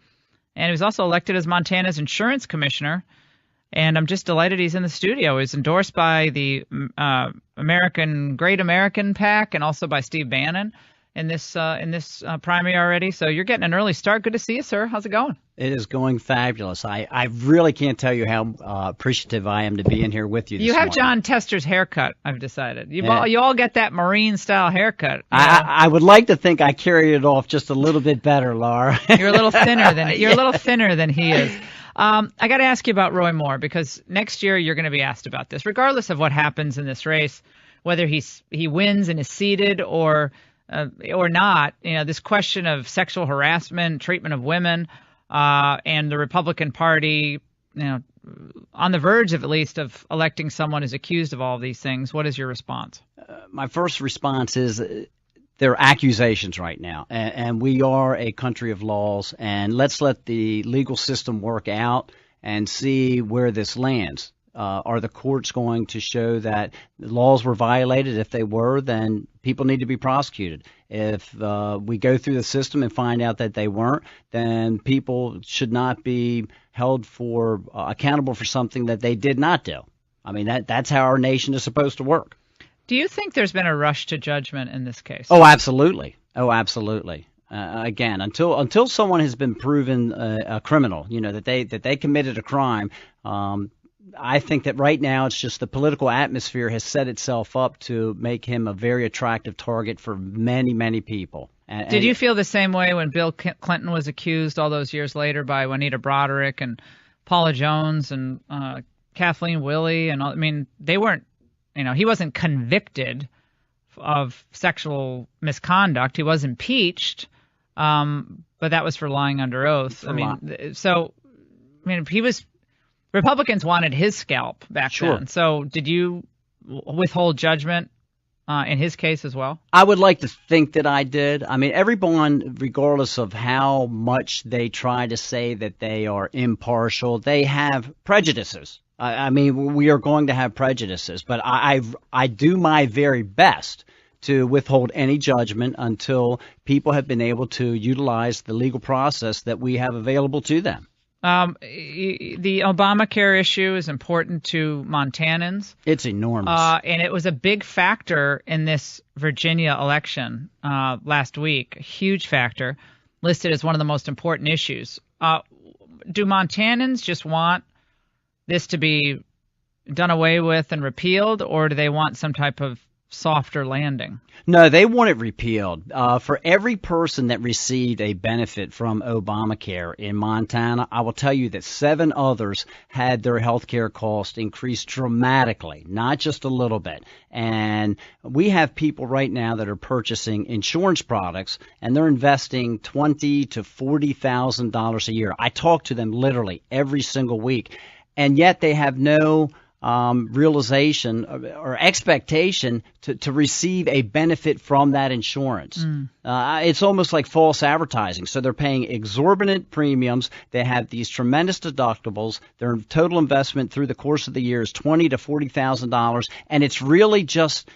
And he was also elected as Montana's insurance commissioner. And I'm just delighted he's in the studio. He's endorsed by the Great American PAC and also by Steve Bannon in this primary already. So you're getting an early start. Good to see you, sir. How's it going? It is going fabulous. I really can't tell you how appreciative I am to be in here with you this morning. You have John Tester's haircut, I've decided. You all get that Marine-style haircut. I would like to think I carried it off just a little bit better, Laura. You're a little thinner than he is. I got to ask you about Roy Moore, because next year you're going to be asked about this, regardless of what happens in this race, whether he wins and is seated or not. This question of sexual harassment, treatment of women, and the Republican Party, on the verge of at least of electing someone who's accused of all of these things. What is your response? My first response is there are accusations right now, and we are a country of laws, and let's let the legal system work out and see where this lands. Are the courts going to show that the laws were violated? If they were, then people need to be prosecuted. If we go through the system and find out that they weren't, then people should not be held for accountable for something that they did not do. I mean, that's how our nation is supposed to work. Do you think there's been a rush to judgment in this case? Oh, absolutely. Again, until someone has been proven a criminal, that they committed a crime, I think that right now it's just the political atmosphere has set itself up to make him a very attractive target for many, many people. Did you feel the same way when Bill Clinton was accused all those years later by Juanita Broderick and Paula Jones and Kathleen Willey? And all, I mean, they weren't. He wasn't convicted of sexual misconduct. He was impeached, but that was for lying under oath. He was. Republicans wanted his scalp back then. So did you withhold judgment in his case as well? I would like to think that I did. I mean, everyone, regardless of how much they try to say that they are impartial, they have prejudices. I mean, we are going to have prejudices, but I do my very best to withhold any judgment until people have been able to utilize the legal process that we have available to them. The Obamacare issue is important to Montanans. It's enormous. And it was a big factor in this Virginia election last week, a huge factor, listed as one of the most important issues. Do Montanans just want this to be done away with and repealed, or do they want some type of softer landing? No, they want it repealed. For every person that received a benefit from Obamacare in Montana, I will tell you that 7 others had their health care costs increased dramatically, not just a little bit. And we have people right now that are purchasing insurance products, and they're investing $20,000 to $40,000 a year. I talk to them literally every single week, and yet they have no realization or expectation to receive a benefit from that insurance. It's almost like false advertising. So they're paying exorbitant premiums. They have these tremendous deductibles. Their total investment through the course of the year is $20,000 to $40,000, and it's really just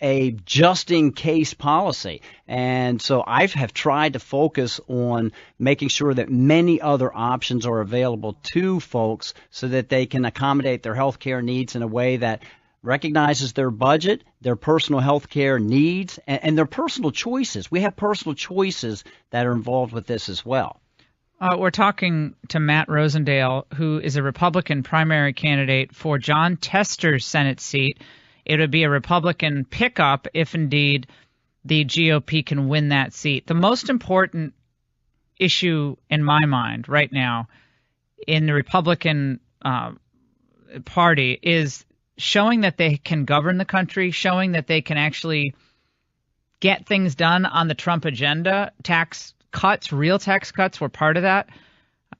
a just-in-case policy. And so I have tried to focus on making sure that many other options are available to folks so that they can accommodate their health care needs in a way that recognizes their budget, their personal health care needs, and their personal choices. We have personal choices that are involved with this as well. We're talking to Matt Rosendale, who is a Republican primary candidate for John Tester's Senate seat. It would be a Republican pickup if indeed the GOP can win that seat. The most important issue in my mind right now in the Republican Party is showing that they can govern the country, showing that they can actually get things done on the Trump agenda. Tax cuts, real tax cuts were part of that.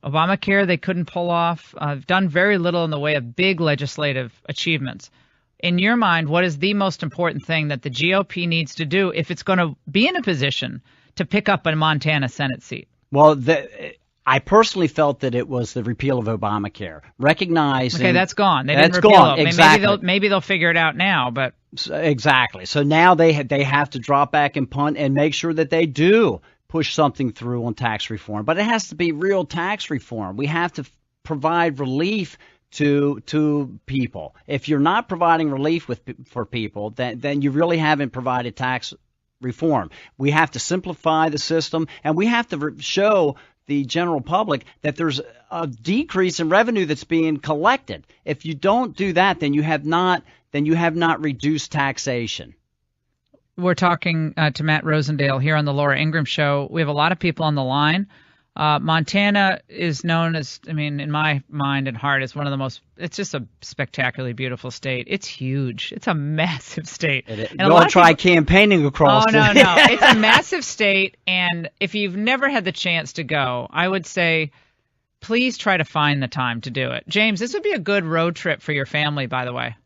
Obamacare they couldn't pull off. Done very little in the way of big legislative achievements. In your mind, what is the most important thing that the GOP needs to do if it's going to be in a position to pick up a Montana Senate seat? Well, I personally felt that it was the repeal of Obamacare. Recognizing okay, that's gone. They that's didn't repeal gone. it. Exactly. Maybe they'll figure it out now, but exactly. So now they have to drop back and punt and make sure that they do push something through on tax reform. But it has to be real tax reform. We have to provide relief to people. If you're not providing relief for people, then you really haven't provided tax reform. We have to simplify the system, and we have to show the general public that there's a decrease in revenue that's being collected. If you don't do that, then you have not reduced taxation. We're talking to Matt Rosendale here on the Laura Ingraham Show. We have a lot of people on the line. Montana is known as, I mean, in my mind and heart, is one of the most, it's just a spectacularly beautiful state. It's huge. It's a massive state. Don't try campaigning across it. Oh, no. It's a massive state, and if you've never had the chance to go, I would say please try to find the time to do it. James, this would be a good road trip for your family, by the way.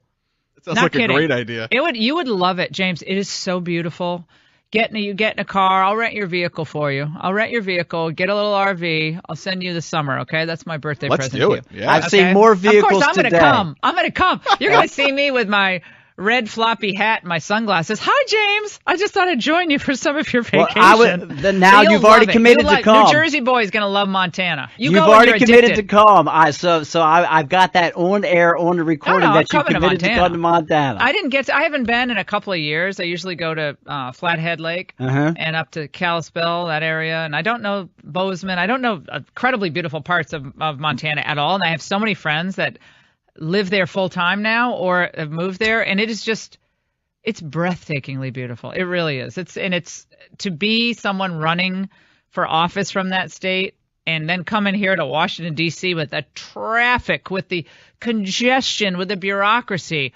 It sounds like a great idea. You would love it, James. It is so beautiful. You get in a car. I'll rent your vehicle for you. I'll rent your vehicle. Get a little RV. I'll send you this summer. Okay, that's my birthday present to you. Let's do it. Yeah. I've seen more vehicles today. Of course, I'm going to come. You're going to see me with my red floppy hat and my sunglasses. Hi, James. I just thought I'd join you for some of your vacation. Now you've already committed to come. New Jersey boy is going to love Montana. You've already committed to come. So I've got that on air, on the recording that you committed to come to Montana. I haven't been in a couple of years. I usually go to Flathead Lake and up to Kalispell, that area. And I don't know Bozeman. I don't know incredibly beautiful parts of Montana at all. And I have so many friends that live there full time now or have moved there, and it's breathtakingly beautiful. It really is. It's to be someone running for office from that state and then come in here to Washington D.C. with the traffic, with the congestion, with the bureaucracy.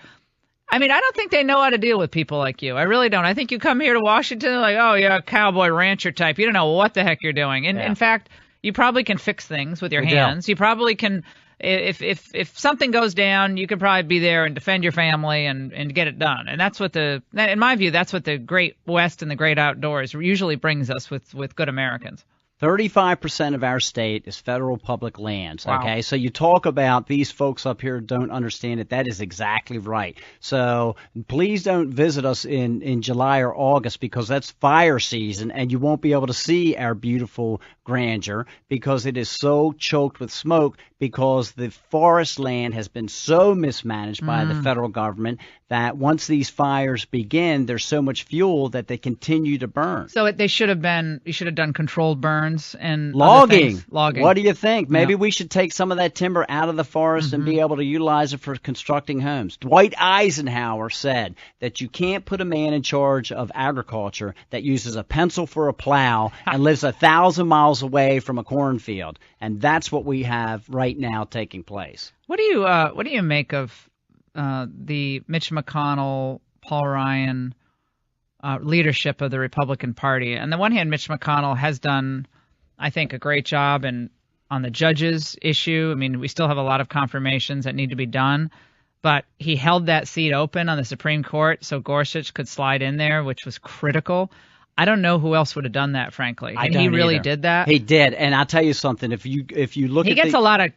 I mean, I don't think they know how to deal with people like you. I really don't. I think you come here to Washington like, oh yeah, cowboy rancher type. You don't know what the heck you're doing. And in fact, you probably can fix things with your hands. You probably can. If something goes down, you could probably be there and defend your family and get it done. And that's what in my view, that's what the great West and the great outdoors usually brings us with good Americans. 35% of our state is federal public lands, Wow. okay? So you talk about these folks up here don't understand it. That is exactly right. So please don't visit us in July or August because that's fire season and you won't be able to see our beautiful grandeur because it is so choked with smoke because the forest land has been so mismanaged by the federal government that once these fires begin, there's so much fuel that they continue to burn. So you should have done controlled burns and Logging. Logging. What do you think? Maybe Yeah. we should take some of that timber out of the forest and be able to utilize it for constructing homes. Dwight Eisenhower said that you can't put a man in charge of agriculture that uses a pencil for a plow and lives 1,000 miles away from a cornfield. And that's what we have right now taking place. What do you make of the Mitch McConnell, Paul Ryan leadership of the Republican Party? On the one hand, Mitch McConnell has done, I think, a great job on the judges issue. I mean, we still have a lot of confirmations that need to be done, but he held that seat open on the Supreme Court so Gorsuch could slide in there, which was critical. I don't know who else would have done that, frankly. And he really did that. He did, and I'll tell you something. If you look, he at gets a lot of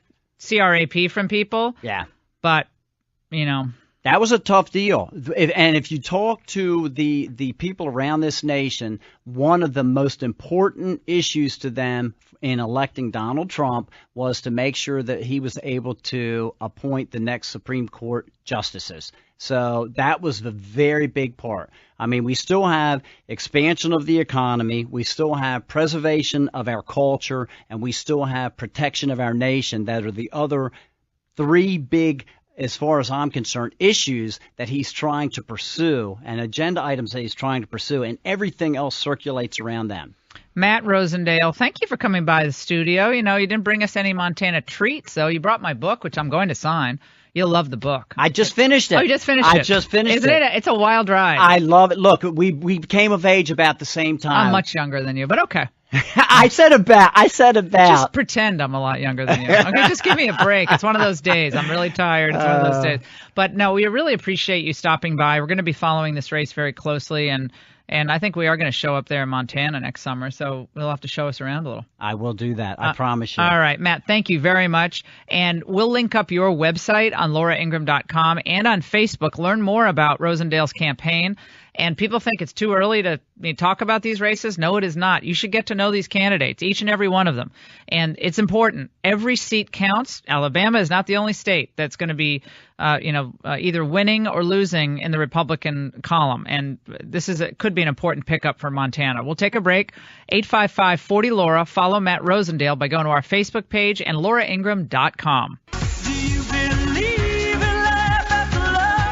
CRAP from people. Yeah, but that was a tough deal. And if you talk to the people around this nation, one of the most important issues to them in electing Donald Trump was to make sure that he was able to appoint the next Supreme Court justices. So that was the very big part. I mean, we still have expansion of the economy, we still have preservation of our culture, and we still have protection of our nation that are the other three big, as far as I'm concerned, issues that he's trying to pursue and agenda items that he's trying to pursue, and everything else circulates around them. Matt Rosendale, thank you for coming by the studio. You didn't bring us any Montana treats, though. You brought my book, which I'm going to sign. You'll love the book. I just finished it. Oh, you just finished it? I just finished Isn't it? It's a wild ride. I love it. Look, we came of age about the same time. I'm much younger than you, but okay. I said about. Just pretend I'm a lot younger than you. Okay, just give me a break. It's one of those days. I'm really tired. It's one of those days. But no, we really appreciate you stopping by. We're going to be following this race very closely, and I think we are going to show up there in Montana next summer, so you'll have to show us around a little. I will do that. I promise you. All right, Matt, thank you very much. And we'll link up your website on lauraingraham.com and on Facebook. Learn more about Rosendale's campaign. And people think it's too early to talk about these races. No, it is not. You should get to know these candidates, each and every one of them. And it's important. Every seat counts. Alabama is not the only state that's going to be, either winning or losing in the Republican column. And this could be an important pickup for Montana. We'll take a break. 855-40-LAURA. Follow Matt Rosendale by going to our Facebook page and lauraingraham.com.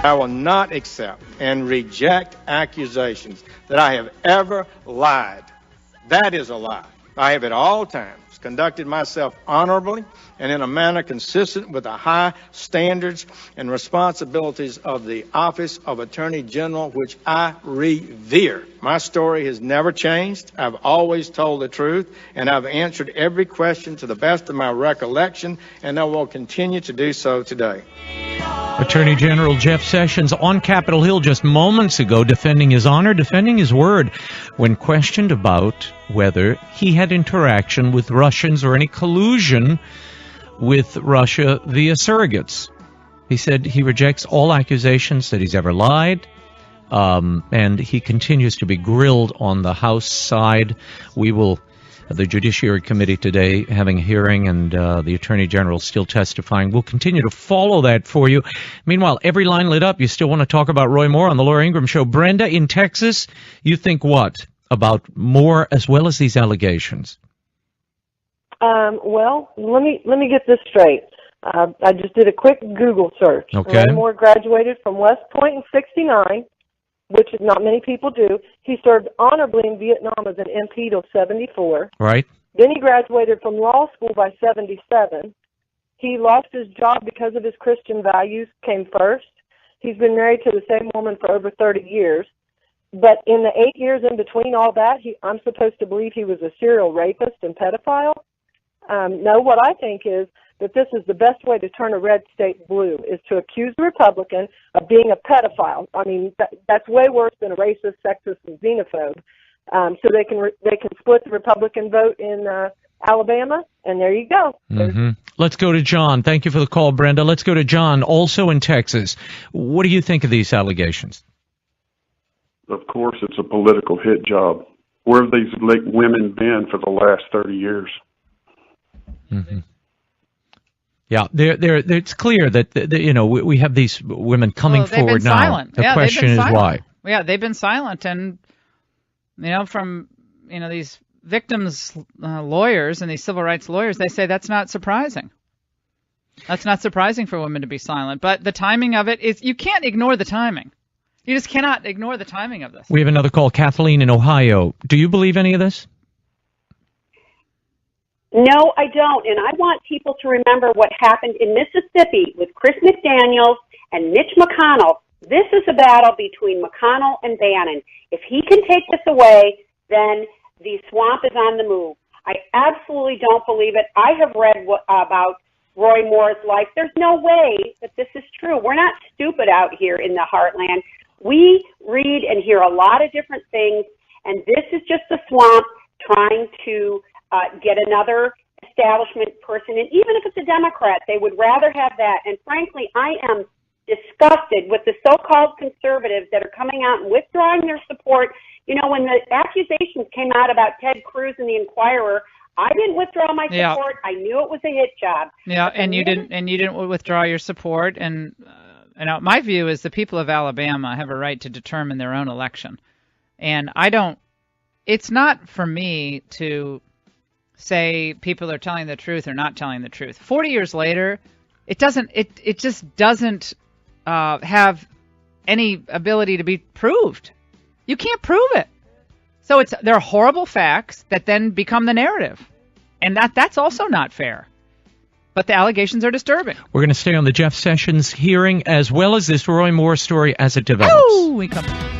I will not accept and reject accusations that I have ever lied. That is a lie. I have at all times conducted myself honorably and in a manner consistent with the high standards and responsibilities of the office of Attorney General, which I revere. My story has never changed. I've always told the truth, and I've answered every question to the best of my recollection, and I will continue to do so today. Attorney General Jeff Sessions on Capitol Hill just moments ago defending his honor, defending his word, when questioned about whether he had interaction with Russians or any collusion with Russia via surrogates. He said he rejects all accusations that he's ever lied, and he continues to be grilled on the House side. The Judiciary Committee today having a hearing, and the Attorney General still testifying. We'll continue to follow that for you. Meanwhile, every line lit up. You still want to talk about Roy Moore on the Laura Ingraham Show. Brenda in Texas, you think what about Moore as well as these allegations? Well, let me get this straight. I just did a quick Google search. Okay. Roy Moore graduated from West Point in '69. Which not many people do. He served honorably in Vietnam as an MP till '74. Right. Then he graduated from law school by '77. He lost his job because of his Christian values, came first. He's been married to the same woman for over 30 years. But in the 8 years in between all that, I'm supposed to believe he was a serial rapist and pedophile? No, what I think is that this is the best way to turn a red state blue, is to accuse the Republican of being a pedophile. I mean, that's way worse than a racist, sexist, and xenophobe. so they can split the Republican vote in Alabama, and there you go. Mm-hmm. Let's go to John. Thank you for the call, Brenda. Let's go to John, also in Texas. What do you think of these allegations? Of course, it's a political hit job. Where have these women been for the last 30 years? Mm-hmm. Yeah, it's clear that we have these women coming forward now. Silent. The question is why. Yeah, they've been silent, and from these victims' lawyers and these civil rights lawyers, they say that's not surprising. That's not surprising for women to be silent. But the timing of it is, you can't ignore the timing. You just cannot ignore the timing of this. We have another call, Kathleen in Ohio. Do you believe any of this? No, I don't. And I want people to remember what happened in Mississippi with Chris McDaniels and Mitch McConnell. This is a battle between McConnell and Bannon. If he can take this away, then the swamp is on the move. I absolutely don't believe it. I have read about Roy Moore's life. There's no way that this is true. We're not stupid out here in the heartland. We read and hear a lot of different things, and this is just the swamp trying to get another establishment person. And even if it's a Democrat, they would rather have that. And frankly, I am disgusted with the so-called conservatives that are coming out and withdrawing their support. When the accusations came out about Ted Cruz and the Inquirer, I didn't withdraw my support. I knew it was a hit job. Yeah, and you didn't withdraw your support. And my view is the people of Alabama have a right to determine their own election. And it's not for me to say people are telling the truth or not telling the truth. 40 years later, it just doesn't have any ability to be proved. You can't prove it. So there are horrible facts that then become the narrative. And that's also not fair. But the allegations are disturbing. We're going to stay on the Jeff Sessions hearing as well as this Roy Moore story as it develops. Oh, we come back.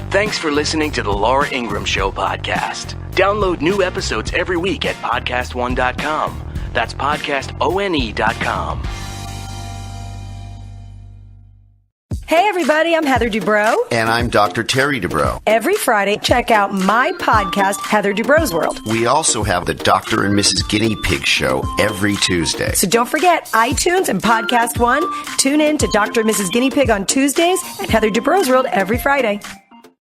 Thanks for listening to the Laura Ingraham Show podcast. Download new episodes every week at podcastone.com. That's podcastone.com. Hey everybody, I'm Heather Dubrow. And I'm Dr. Terry Dubrow. Every Friday, check out my podcast, Heather Dubrow's World. We also have the Dr. and Mrs. Guinea Pig show every Tuesday. So don't forget, iTunes and Podcast One. Tune in to Dr. and Mrs. Guinea Pig on Tuesdays and Heather Dubrow's World every Friday.